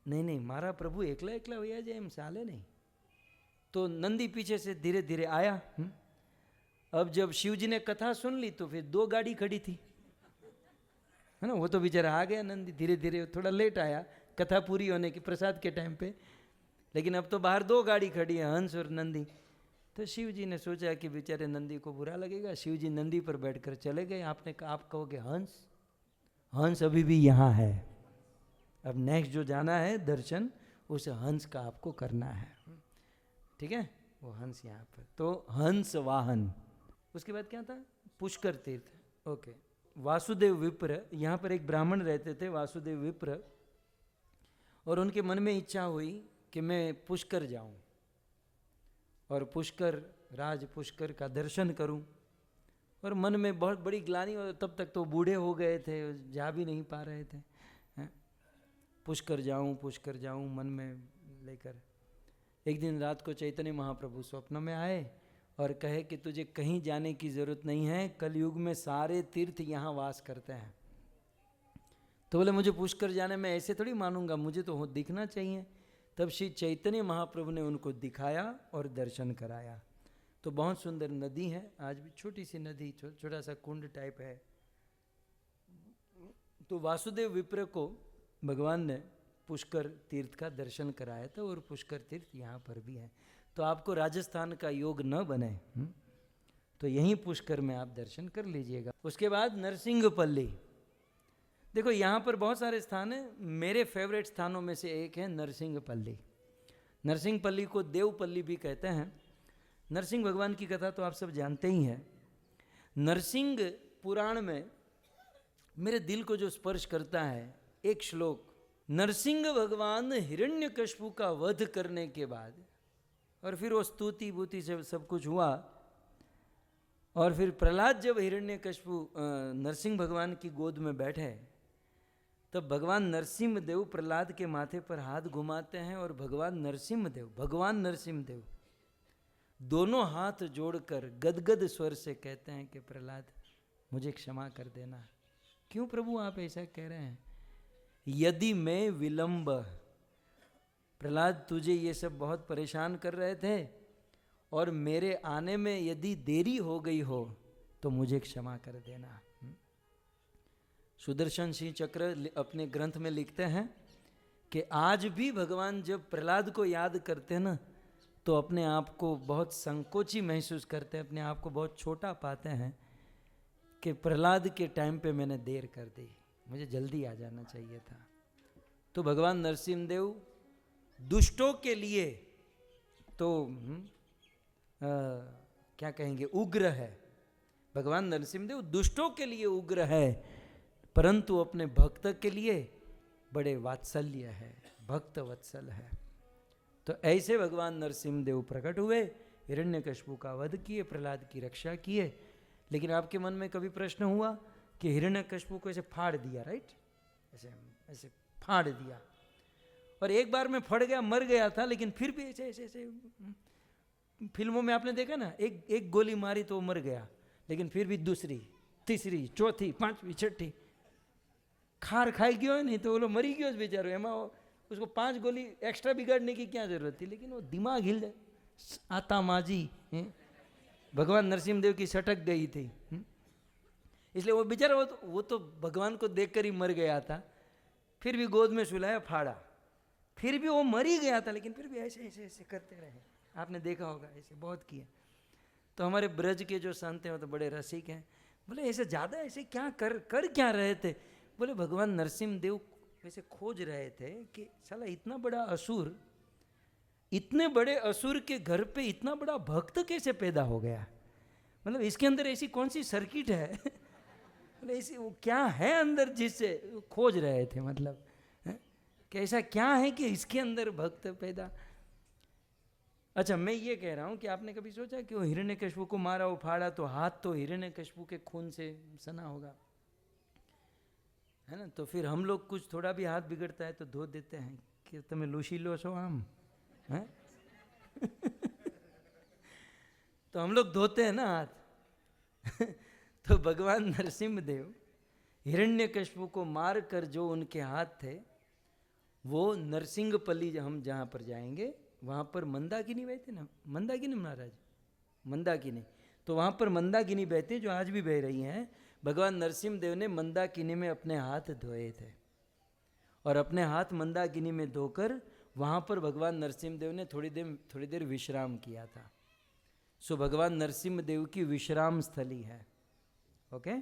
A: नहीं नहीं, मारा प्रभु एकला एकला हो जाए, हम साले नहीं। तो नंदी पीछे से धीरे धीरे आया। अब जब शिव जी ने कथा सुन ली तो फिर 2 गाड़ी खड़ी थी, है ना। वो तो बेचारा आ गया नंदी, धीरे धीरे, थोड़ा लेट आया कथा पूरी होने की, प्रसाद के टाइम पे, लेकिन अब तो बाहर 2 गाड़ी खड़ी है, हंस और नंदी। तो शिव जी ने सोचा कि बेचारे नंदी को बुरा लगेगा। शिव जी नंदी पर बैठकर चले गए। आपने कहा, आप कहोगे हंस, हंस अभी भी यहाँ है, अब नेक्स्ट जो जाना है दर्शन, उस हंस का आपको करना है, ठीक है। वो हंस यहाँ पर, तो हंस वाहन। उसके बाद क्या था? पुष्कर तीर्थ। ओके, वासुदेव विप्र, यहाँ पर एक ब्राह्मण रहते थे वासुदेव विप्र, और उनके मन में इच्छा हुई कि मैं पुष्कर जाऊँ और पुष्कर, राज पुष्कर का दर्शन करूं। और मन में बहुत बड़ी ग्लानि, और तब तक तो बूढ़े हो गए थे, जा भी नहीं पा रहे थे, हैं? पुष्कर जाऊं मन में लेकर। एक दिन रात को चैतन्य महाप्रभु स्वप्न में आए और कहे कि तुझे कहीं जाने की ज़रूरत नहीं है, कलयुग में सारे तीर्थ यहाँ वास करते हैं। तो बोले मुझे पुष्कर जाने में ऐसे थोड़ी मानूंगा, मुझे तो दिखना चाहिए। तब श्री चैतन्य महाप्रभु ने उनको दिखाया और दर्शन कराया। तो बहुत सुंदर नदी है, आज भी छोटी सी नदी, छोटा सा कुंड टाइप है। तो वासुदेव विप्र को भगवान ने पुष्कर तीर्थ का दर्शन कराया था, और पुष्कर तीर्थ यहाँ पर भी है। तो आपको राजस्थान का योग न बने तो यहीं पुष्कर में आप दर्शन कर लीजिएगा। उसके बाद नरसिंहपल्ली। देखो यहाँ पर बहुत सारे स्थान हैं, मेरे फेवरेट स्थानों में से एक है नरसिंहपल्ली। नरसिंहपल्ली को देवपल्ली भी कहते हैं। नरसिंह भगवान की कथा तो आप सब जानते ही हैं। नरसिंह पुराण में मेरे दिल को जो स्पर्श करता है एक श्लोक, नरसिंह भगवान हिरण्यकश्यपु का वध करने के बाद, और फिर वो स्तुति बूति से सब कुछ हुआ, और फिर प्रहलाद जब हिरण्यकश्यपु नरसिंह भगवान की गोद में बैठे, तब भगवान नरसिंहदेव प्रहलाद के माथे पर हाथ घुमाते हैं, और भगवान नरसिंहदेव दोनों हाथ जोड़कर गदगद स्वर से कहते हैं कि प्रहलाद मुझे क्षमा कर देना। क्यों प्रभु आप ऐसा कह रहे हैं? यदि मैं विलंब, प्रहलाद तुझे ये सब बहुत परेशान कर रहे थे और मेरे आने में यदि देरी हो गई हो तो मुझे क्षमा कर देना। सुदर्शन सिंह चक्र अपने ग्रंथ में लिखते हैं कि आज भी भगवान जब प्रहलाद को याद करते हैं ना तो अपने आप को बहुत संकोची महसूस करते हैं, अपने आप को बहुत छोटा पाते हैं कि प्रहलाद के टाइम पे मैंने देर कर दी, मुझे जल्दी आ जाना चाहिए था। तो भगवान नरसिंहदेव दुष्टों के लिए तो क्या कहेंगे, उग्र है। भगवान नरसिंहदेव दुष्टों के लिए उग्र है, परंतु अपने भक्त के लिए बड़े वात्सल्य है, भक्त वत्सल है। तो ऐसे भगवान नरसिंहदेव प्रकट हुए, हिरण्यकशिपु का वध किए, प्रहलाद की रक्षा किए। लेकिन आपके मन में कभी प्रश्न हुआ कि हिरण्यकशिपु को ऐसे फाड़ दिया, राइट, ऐसे ऐसे फाड़ दिया, और एक बार में फट गया, मर गया था, लेकिन फिर भी ऐसे ऐसे ऐसे फिल्मों में आपने देखा ना, एक गोली मारी तो वो मर गया, लेकिन फिर भी दूसरी, तीसरी, चौथी, पांचवी, छठी खार खाई गयो है, नहीं तो वो लोग मरी गयो बेचारो, एमा उसको 5 गोली एक्स्ट्रा बिगाड़ने की क्या जरूरत थी। लेकिन वो दिमाग हिल जाए, आता माजी भगवान नरसिंहदेव की सटक गई थी, इसलिए वो बेचारा वो तो भगवान को देखकर ही मर गया था, फिर भी गोद में सुलाया, फाड़ा, फिर भी वो मर ही गया था, लेकिन फिर भी ऐसे ऐसे ऐसे करते रहे। आपने देखा होगा, ऐसे बहुत किया। तो हमारे ब्रज के जो संत हैं वो तो बड़े रसिक हैं, बोले ऐसे ज़्यादा ऐसे क्या कर क्या रहे थे। बोले भगवान नरसिंहदेव वैसे खोज रहे थे कि साला इतना बड़ा असुर, इतने बड़े असुर के घर पे इतना बड़ा भक्त कैसे पैदा हो गया, मतलब इसके अंदर ऐसी कौन सी सर्किट है मतलब ऐसी वो क्या है अंदर जिससे खोज रहे थे, मतलब कि ऐसा क्या है कि इसके अंदर भक्त पैदा। अच्छा, मैं ये कह रहा हूँ कि आपने कभी सोचा कि वो हिरण्यकशिपु को मारा, वो फाड़ा, तो हाथ तो हिरण्यकशिपु के खून से सना होगा, है ना। तो फिर हम लोग कुछ थोड़ा भी हाथ बिगड़ता है तो धो देते हैं कि तुम्हें लूसी लो सो हम हैं तो हम लोग धोते हैं ना हाथ तो भगवान नरसिंहदेव हिरण्यकशिपु को मार कर जो उनके हाथ थे, वो नरसिंहपल्ली हम जहाँ पर जाएंगे वहाँ पर मंदाकिनी बहती ना, मंदाकिनी महाराज, मंदाकिनी, तो वहाँ पर मंदाकिनी बहती जो आज भी बह रही हैं। भगवान नरसिंहदेव ने मंदाकिनी में अपने हाथ धोए थे, और अपने हाथ मंदाकिनी में धोकर वहाँ पर भगवान नरसिंहदेव ने थोड़ी देर विश्राम किया था। सो भगवान नरसिंहदेव की विश्राम स्थली है, ओके।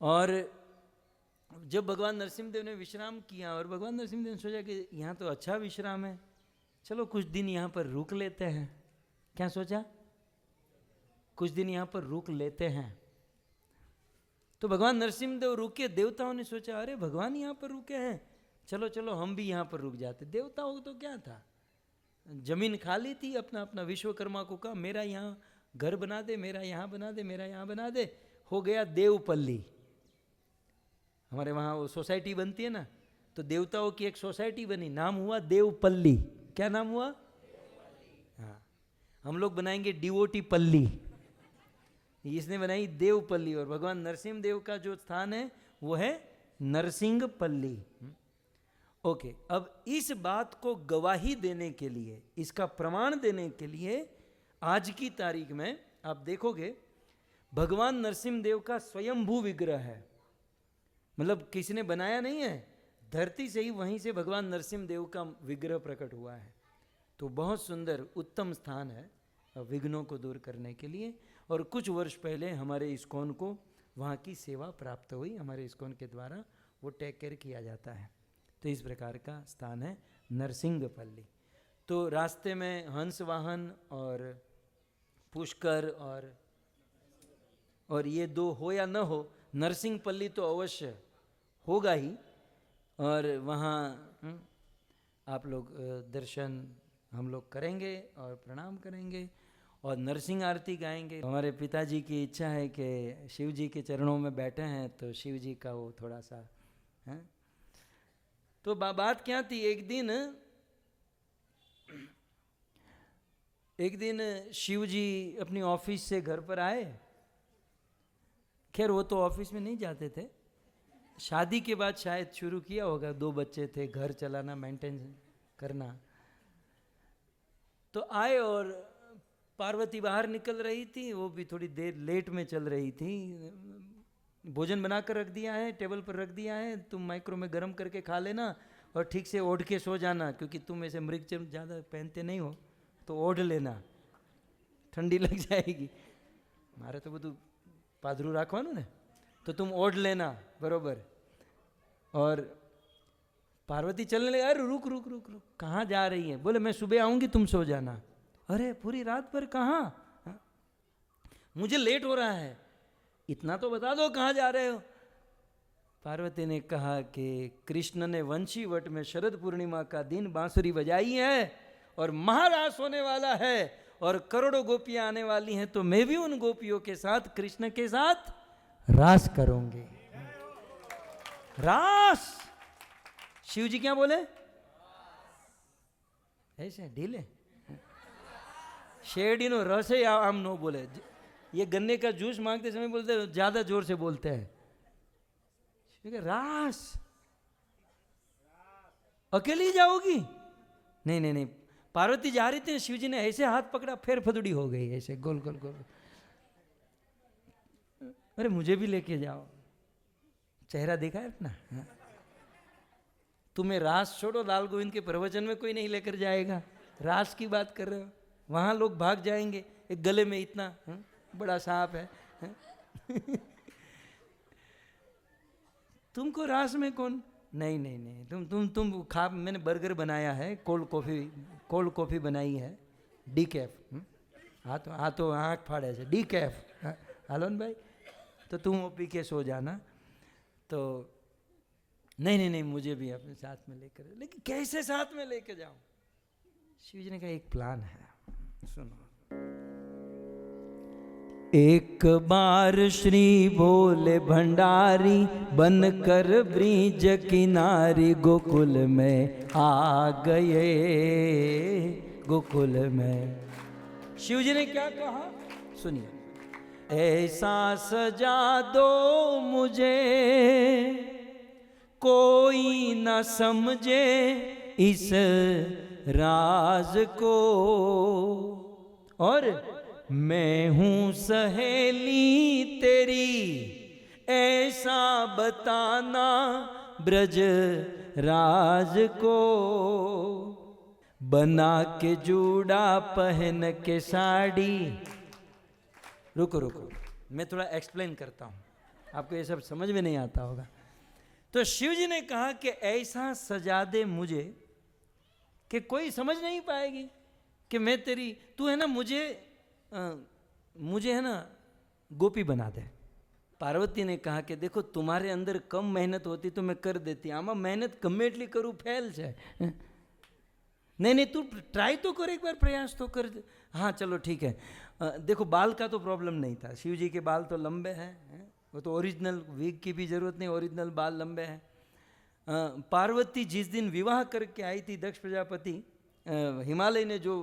A: और जब भगवान नरसिंहदेव ने विश्राम किया और भगवान नरसिंहदेव ने सोचा कि यहाँ तो अच्छा विश्राम है, चलो कुछ दिन यहाँ पर रुक लेते हैं। क्या सोचा, कुछ दिन यहाँ पर रुक लेते हैं। तो भगवान नरसिंहदेव रुके, देवताओं ने सोचा अरे भगवान यहाँ पर रुके हैं, चलो चलो हम भी यहाँ पर रुक जाते। देवताओं को तो क्या था, जमीन खाली थी, अपना अपना विश्वकर्मा को कहा मेरा यहाँ घर बना दे, मेरा यहाँ बना दे, मेरा यहाँ बना दे, हो गया देवपल्ली। हमारे वहाँ वो सोसाइटी बनती है ना, तो देवताओं की एक सोसाइटी बनी, नाम हुआ देवपल्ली। क्या नाम हुआ? हाँ, हम लोग बनाएंगे डिवोटी पल्ली, इसने बनाई देवपल्ली, और भगवान नरसिंहदेव का जो स्थान है वो है नरसिंहपल्ली। ओके, अब इस बात को गवाही देने के लिए, इसका प्रमाण देने के लिए आज की तारीख में आप देखोगे भगवान नरसिंहदेव का स्वयंभू विग्रह है, मतलब किसी ने बनाया नहीं है, धरती से ही वहीं से भगवान नरसिंहदेव का विग्रह प्रकट हुआ है। तो बहुत सुंदर उत्तम स्थान है विघ्नों को दूर करने के लिए। और कुछ वर्ष पहले हमारे इस्कॉन को वहाँ की सेवा प्राप्त हुई, हमारे इस्कॉन के द्वारा वो टेक केयर किया जाता है। तो इस प्रकार का स्थान है नरसिंहपल्ली। तो रास्ते में हंस वाहन और पुष्कर और ये दो हो या न हो, नरसिंहपल्ली तो अवश्य होगा ही, और वहाँ आप लोग दर्शन हम लोग करेंगे और प्रणाम करेंगे और नरसिंह आरती गाएंगे। हमारे पिताजी की इच्छा है कि शिव जी के चरणों में बैठे हैं, तो शिव जी का वो थोड़ा सा है। तो बात क्या थी, एक दिन शिव जी अपनी ऑफिस से घर पर आए। खैर वो तो ऑफिस में नहीं जाते थे, शादी के बाद शायद शुरू किया होगा, 2 बच्चे थे, घर चलाना, मेंटेन करना। तो आए और पार्वती बाहर निकल रही थी, वो भी थोड़ी देर लेट में चल रही थी। भोजन बना कर रख दिया है, टेबल पर रख दिया है, तुम माइक्रो में गर्म करके खा लेना और ठीक से ओढ़ के सो जाना, क्योंकि तुम ऐसे मृगचर्म ज़्यादा पहनते नहीं हो तो ओढ़ लेना, ठंडी लग जाएगी। मारे तो બધું પાદરું રાખવાનું ને, तो तुम ओढ़ लेना बरोबर। और पार्वती चलने लगे, अरे रुक रुक रुक रुक, कहाँ जा रही है? बोले मैं सुबह आऊँगी, तुम सो जाना। अरे पूरी रात भर कहाँ? मुझे लेट हो रहा है, इतना तो बता दो कहाँ जा रहे हो? पार्वती ने कहा कि कृष्ण ने वंशीवट में शरद पूर्णिमा का दिन बांसुरी बजाई है और महारास होने वाला है और करोड़ों गोपियां आने वाली हैं, तो मैं भी उन गोपियों के साथ कृष्ण के साथ रास करूंगी। रास। शिव जी क्या बोले? ऐसे ढीले शेरडी नो रस है, आम नो बोले। ये गन्ने का जूस मांगते समय बोलते ज्यादा जोर से बोलते हैं। रास अकेली जाओगी? नहीं नहीं नहीं, पार्वती जा रही थी, शिव जी ने ऐसे हाथ पकड़ा, फिर फदुड़ी हो गई ऐसे गोल गोल गोल। अरे मुझे भी लेके जाओ, चेहरा देखा है अपना। तुम्हें रास छोड़ो, लाल गोविंद के प्रवचन में कोई नहीं लेकर जाएगा, रास की बात कर रहे हो। वहां लोग भाग जाएंगे, एक गले में इतना बड़ा सांप है। तुमको रास में कौन? नहीं नहीं नहीं, तुम खा, मैंने बर्गर बनाया है, कोल्ड कॉफी बनाई है, डी कैफ। हाँ तो आँख फाड़े से डी कैफ। हालोन भाई, तो तुम वो पी के सो जाना। तो नहीं नहीं नहीं, मुझे भी अपने साथ में लेकर। लेकिन कैसे साथ में लेके जाऊं? शिव जी ने कहा एक प्लान है, सुनो। एक बार श्री भोले भंडारी बनकर ब्रिज किनारी गोकुल में आ गए। गोकुल में शिव जी ने क्या कहा सुनिए। ऐसा सजा दो मुझे कोई न समझे इस राज को, और मैं हूँ सहेली तेरी, ऐसा बताना ब्रज राज को। बना के जूड़ा पहन के साड़ी। रुको रुको, मैं थोड़ा एक्सप्लेन करता हूँ, आपको ये सब समझ में नहीं आता होगा। तो शिव जी ने कहा कि ऐसा सजा दे मुझे कि कोई समझ नहीं पाएगी कि मैं तेरी, तू है ना, मुझे है ना गोपी बना दे। पार्वती ने कहा कि देखो तुम्हारे अंदर कम मेहनत होती तो मैं कर देती, आमा मेहनत गમે એટલી करूँ फेल છે। नहीं तू ट्राई तो कर, एक बार प्रयास तो कर। हाँ चलो ठीक है। देखो बाल का तो प्रॉब्लम नहीं था, शिव जी के बाल तो लंबे हैं, वो तो ओरिजिनल विग की भी जरूरत नहीं, ओरिजिनल बाल लंबे हैं। पार्वती जिस दिन विवाह करके आई थी, दक्ष प्रजापति हिमालय ने जो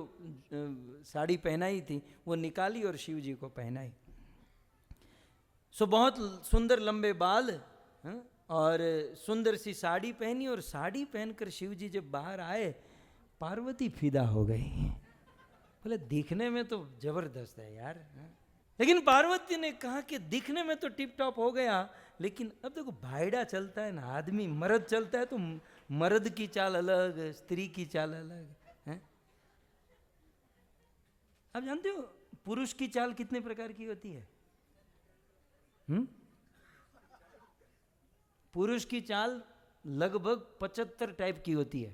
A: साड़ी पहनाई थी वो निकाली और शिव जी को पहनाई। सो बहुत सुंदर लंबे बाल और सुंदर सी साड़ी पहनी, और साड़ी पहनकर शिव जी जब बाहर आए पार्वती फिदा हो गई। बोले दिखने में तो जबरदस्त है यार। लेकिन पार्वती ने कहा कि दिखने में तो टिप टॉप हो गया, लेकिन अब देखो भाईड़ा चलता है ना, आदमी मर्द चलता है तो मर्द की चाल अलग, स्त्री की चाल अलग है। आप जानते हो पुरुष की चाल कितने प्रकार की होती है? पुरुष की चाल लगभग 75 टाइप की होती है,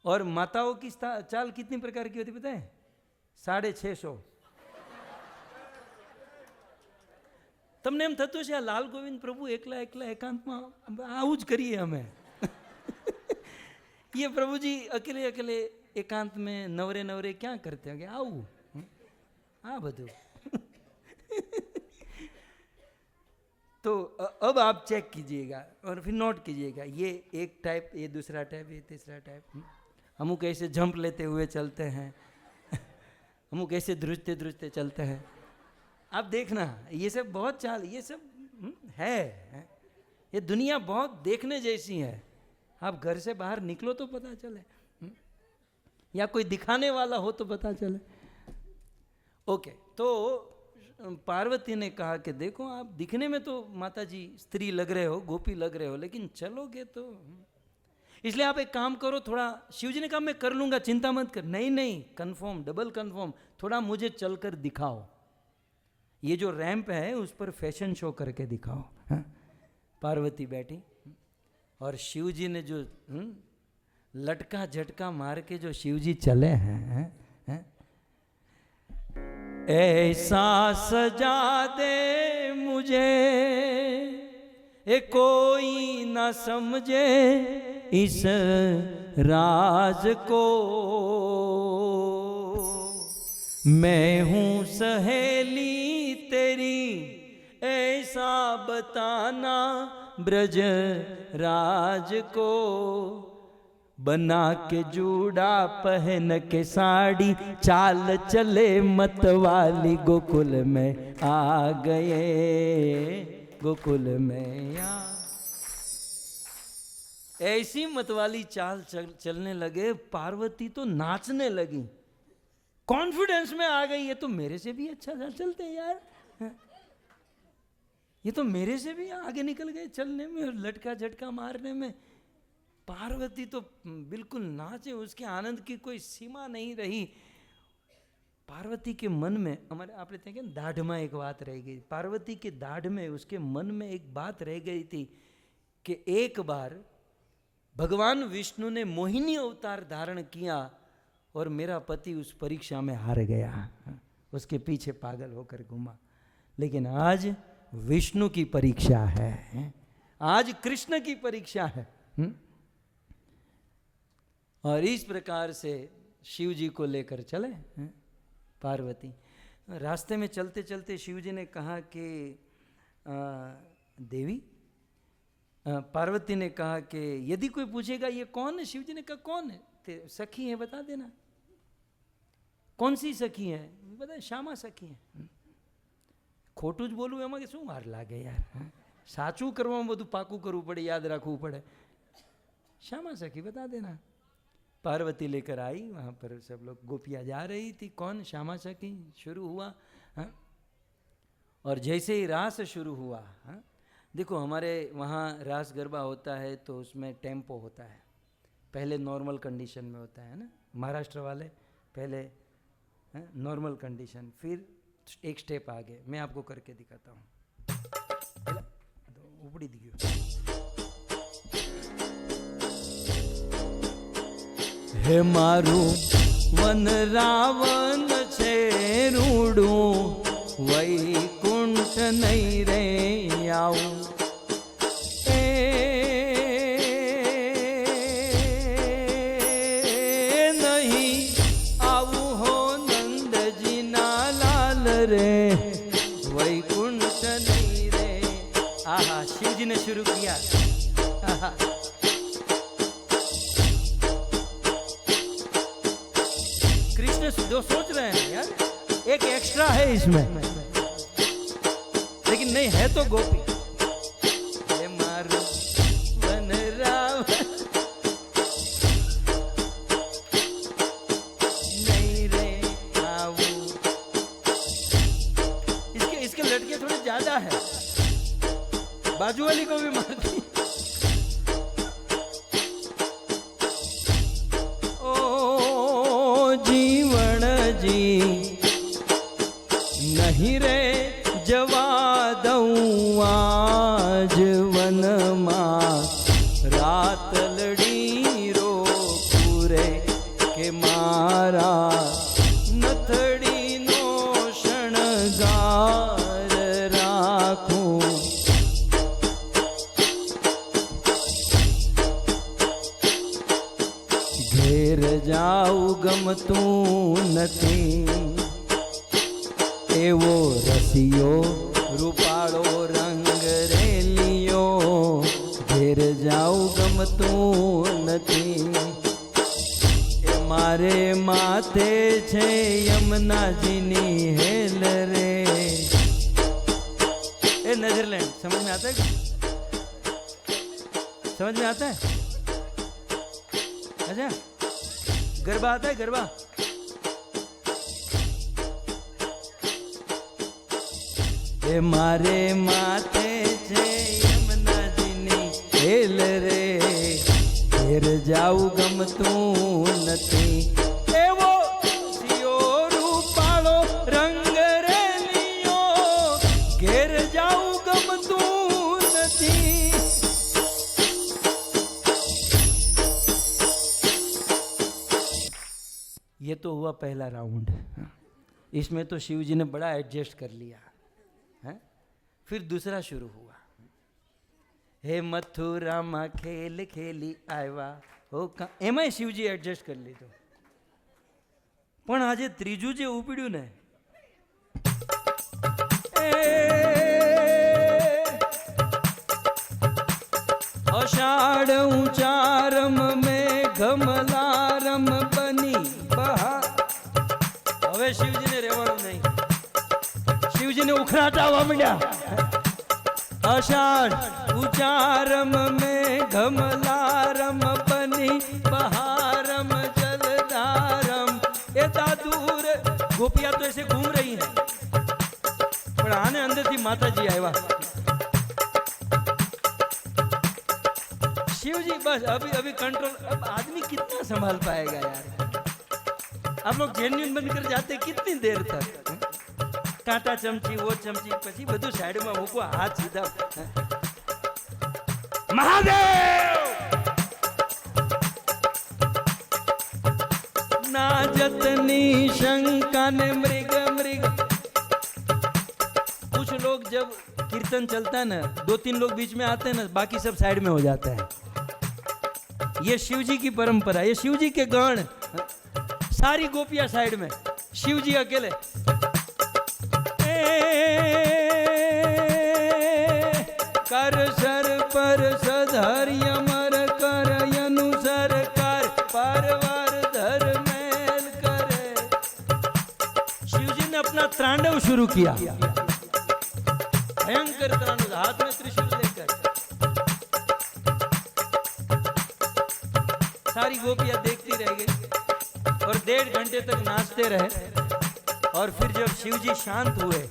A: और माताओं की चाल कितनी प्रकार की होती है पता है? 650। તમને એમ થતું છે આ લાલ ગોવિંદ પ્રભુ એકલા એકલા એકાંતમાં આવું જ કરીએ અમે। ये प्रभु जी अकेले अकेले एकांत में नवरे नवरे क्या करते होंगे? आऊ हाँ બધું। तो अब आप चेक कीजिएगा और फिर नोट कीजिएगा, ये एक टाइप, ये दूसरा टाइप, ये तीसरा टाइप। हम कैसे जंप लेते हुए चलते हैं, हम कैसे ध्रुजते ध्रुजते चलते हैं। आप देखना ये सब बहुत चाल, ये सब है। ये दुनिया बहुत देखने जैसी है। आप घर से बाहर निकलो तो पता चले, या कोई दिखाने वाला हो तो पता चले। ओके, तो पार्वती ने कहा कि देखो आप दिखने में तो माता जी स्त्री लग रहे हो, गोपी लग रहे हो, लेकिन चलोगे तो, इसलिए आप एक काम करो थोड़ा। शिव जी ने कहा मैं कर लूंगा, चिंता मत कर। नहीं नहीं, कंफर्म, डबल कंफर्म, थोड़ा मुझे चलकर दिखाओ, ये जो रैंप है उस पर फैशन शो करके दिखाओ। हाँ? पार्वती बैठी और शिव जी ने जो लटका झटका मार के जो शिव जी चले हैं, ऐसा सजा दे मुझे कोई ना समझे इस राज को, मैं हूँ सहेली तेरी ऐसा बताना ब्रज राज को, बना के जूड़ा पहन के साड़ी चाल चले मतवाली, गोकुल में आ गए, गोकुल में आ। ऐसी मतवाली चाल चलने लगे, पार्वती तो नाचने लगी, कॉन्फिडेंस में आ गई, ये तो मेरे से भी अच्छा चलते हैं यार, ये तो मेरे से भी आगे निकल गए चलने में और लटका झटका मारने में। पार्वती तो बिल्कुल नाचे, उसके आनंद की कोई सीमा नहीं रही। पार्वती के मन में, हमारे आप लेते हैं दाढ़ में एक बात रह गई, पार्वती के दाढ़ में, उसके मन में एक बात रह गई थी कि एक बार भगवान विष्णु ने मोहिनी अवतार धारण किया और मेरा पति उस परीक्षा में हार गया, उसके पीछे पागल होकर घूमा। लेकिन आज विष्णु की परीक्षा है, आज कृष्ण की परीक्षा है। और इस प्रकार से शिव जी को लेकर चले पार्वती। रास्ते में चलते चलते शिव जी ने कहा कि देवी, पार्वती ने कहा कि यदि कोई पूछेगा ये कौन है, शिव जी ने कहा कौन है, सखी है बता देना। कौन सी सखी है, बता, श्यामा सखी है। खोटू ज बोलू एम शू मार लागे यार, साचू करवा बधु पाकू करવું પડે, याद रखવું પડે। श्यामा सखी बता देना। पार्वती लेकर आई, वहाँ पर सब लोग, गोपियाँ जा रही थी, कौन, श्यामा सखी। शुरू हुआ, हाँ? और जैसे ही रास शुरू हुआ, हाँ? देखो हमारे वहाँ रास गरबा होता है तो उसमें टेम्पो होता है, पहले नॉर्मल कंडीशन में होता है ना, महाराष्ट्र वाले पहले नॉर्मल कंडीशन, फिर एक स्टेप आगे, मैं आपको करके दिखाता हूँ। उपड़ी दियो हे मारू वन रावण छे रूडू, वैकुंठ नहीं रे आऊं, नहीं आऊ हो नंद जी ना लाल रे, वैकुंठ नहीं रे। आहा, शिव जी ने शुरू किया। आहा, जो सोच रहे हैं यार एक एक्स्ट्रा है इसमें, लेकिन नहीं है तो गोपी। हे मारू वन रावण नहीं रे आऊ। इसके लटके थोड़े ज्यादा है, बाजू वाली को भी मारती। जीवन जी नहीं रे जवा दऊं आज वन मां, रात लड़ी रो पूरे के मारा, नथड़ी नो शणगार राखूं। घेर जाऊ गमतूं नथी, एवो रसियो रूपाळो रंग रेलियो, घेर जाऊ गमतूं नथी, ए मारे माथे छे यमुना जीनी हेल रे। ए नेदरलैंड समझ में आता है, समझ में आता है? अच्छा गरबा आता है गरबा? ए मारे माथे छे यमुनाजीनी हेल रे, घेर जाऊ गमતું નથી એવો સિયો રૂપાળો રંગ રે લીયો, ઘેર જાઉં ગમતું નથી. ये तो हुआ पहला राउंड. इसमें तो शिव जी ने बड़ा एडजस्ट कर लिया है. फिर दूसरा शुरू हुआ. हे मथुरा मा खेल खेली आवा हो का एमाय शिवजी एडजस्ट कर लीधो. पण आज त्रीजू जे उपड्યું ने अषाढ़ उचारम में घमलारम बनी बहार. હવે શિવજીને રહેવાનું નહીં. શિવજીને ઉખરાટાવા માંડ્યા. अषाढ़ उचारम में घमलारम बनी बहारम जलधारम. ये दादूर गोपियां तो ऐसे घूम रही हैं, पर आने अंदर थी माता जी आया. शिव जी बस अभी अभी कंट्रोल. अब आदमी कितना संभाल पाएगा यार? आप लोग जेन्युइन बनकर जाते कितनी देर तक? कांटा चमची वो चमची પછી બધું સાઈડમાં મૂકો, હાથ સીધા. મહાદેવ ના જતની શંકા ने मृग मृग. कुछ लोग जब कीर्तन चलता है ना, 2-3 लोग बीच में आते हैं ना, बाकी सब साइड में हो जाता है. ये शिव जी की परंपरा, ये शिव जी के गण. सारी गोपियां साइड में, शिव जी अकेले. कर सर पर सधर्य मर कर अनुसर कर परवर धर मेल करे. शिव जी ने अपना तांडव शुरू किया, भयंकर तांडव, हाथ में त्रिशूल लेकर. सारी गोपियां देखती रह गई और 1.5 घंटे तक नाचते रहे. और फिर जब शिव जी शांत हुए,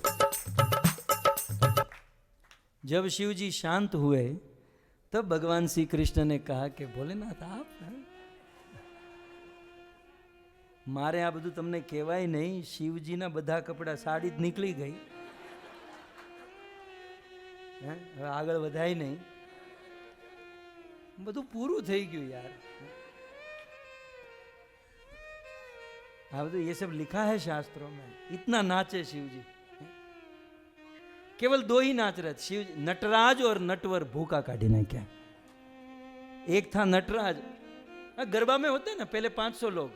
A: जब शिव जी शांत हुए, तब भगवान श्री कृष्ण ने कहा कि भोलेनाथ आप मारे आ બધું તમને કહેવાય નહીં. શિવજીના બધા કપડા સાડી નીકળી ગઈ, હવે આગળ વધાય નહીં, બધું પૂરું થઈ ગયું यार. આ બધું ये सब लिखा है शास्त्रों में. इतना नाचे शिव जी. केवल 2 ही नाच रहे थे शिव, नटराज और नटवर. भूखा काढ़ी ने क्या. एक था नटराज. गरबा में होते ना पहले 500 लोग,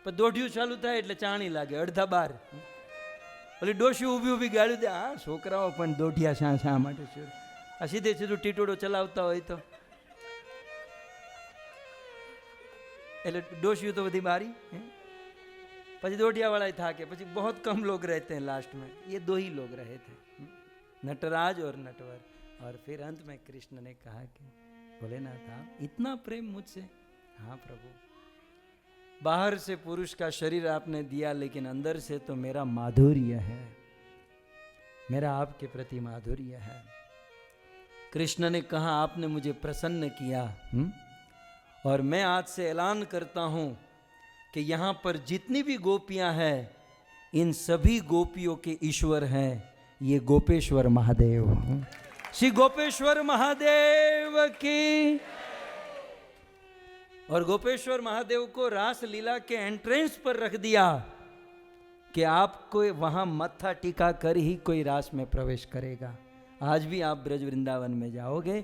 A: पर दोढ़िયું ચાલુ થાય એટલે ચાણી લાગે, અડધા બાર. ઓલી ડોશી ઊભી ઊભી ગાળ્યું દે, આ છોકરાઓ પણ દોઢિયા શા માટે છે? આ સીધે સીધું ટીટોડો ચલાવતા હોય તો એટલે ડોશીઓ તો બધી બારી. પછી દોઢિયા वाला था कि પછી बहुत कम लोग रहते हैं लास्ट में. ये 2 ही लोग रहे थे, नटराज और नटवर. और फिर अंत में कृष्ण ने कहा कि भोलेनाथ आप इतना प्रेम मुझसे? हाँ प्रभु, बाहर से पुरुष का शरीर आपने दिया, लेकिन अंदर से तो मेरा माधुर्य है, मेरा आपके प्रति माधुर्य है. कृष्ण ने कहा आपने मुझे प्रसन्न किया. और मैं आज से ऐलान करता हूं कि यहाँ पर जितनी भी गोपियां हैं, इन सभी गोपियों के ईश्वर हैं ये गोपेश्वर महादेव. श्री गोपेश्वर महादेव की. और गोपेश्वर महादेव को रास लीला के एंट्रेंस पर रख दिया कि आपको वहां मत्था टीका कर ही कोई रास में प्रवेश करेगा. आज भी आप ब्रज वृंदावन में जाओगे,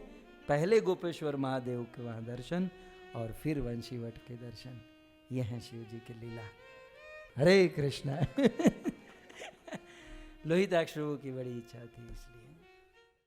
A: पहले गोपेश्वर महादेव के वहां दर्शन और फिर वंशीवट के दर्शन. यह है शिव जी की लीला. हरे कृष्णा. लोहिताक्ष प्रभु की बड़ी इच्छा थी इसलिए.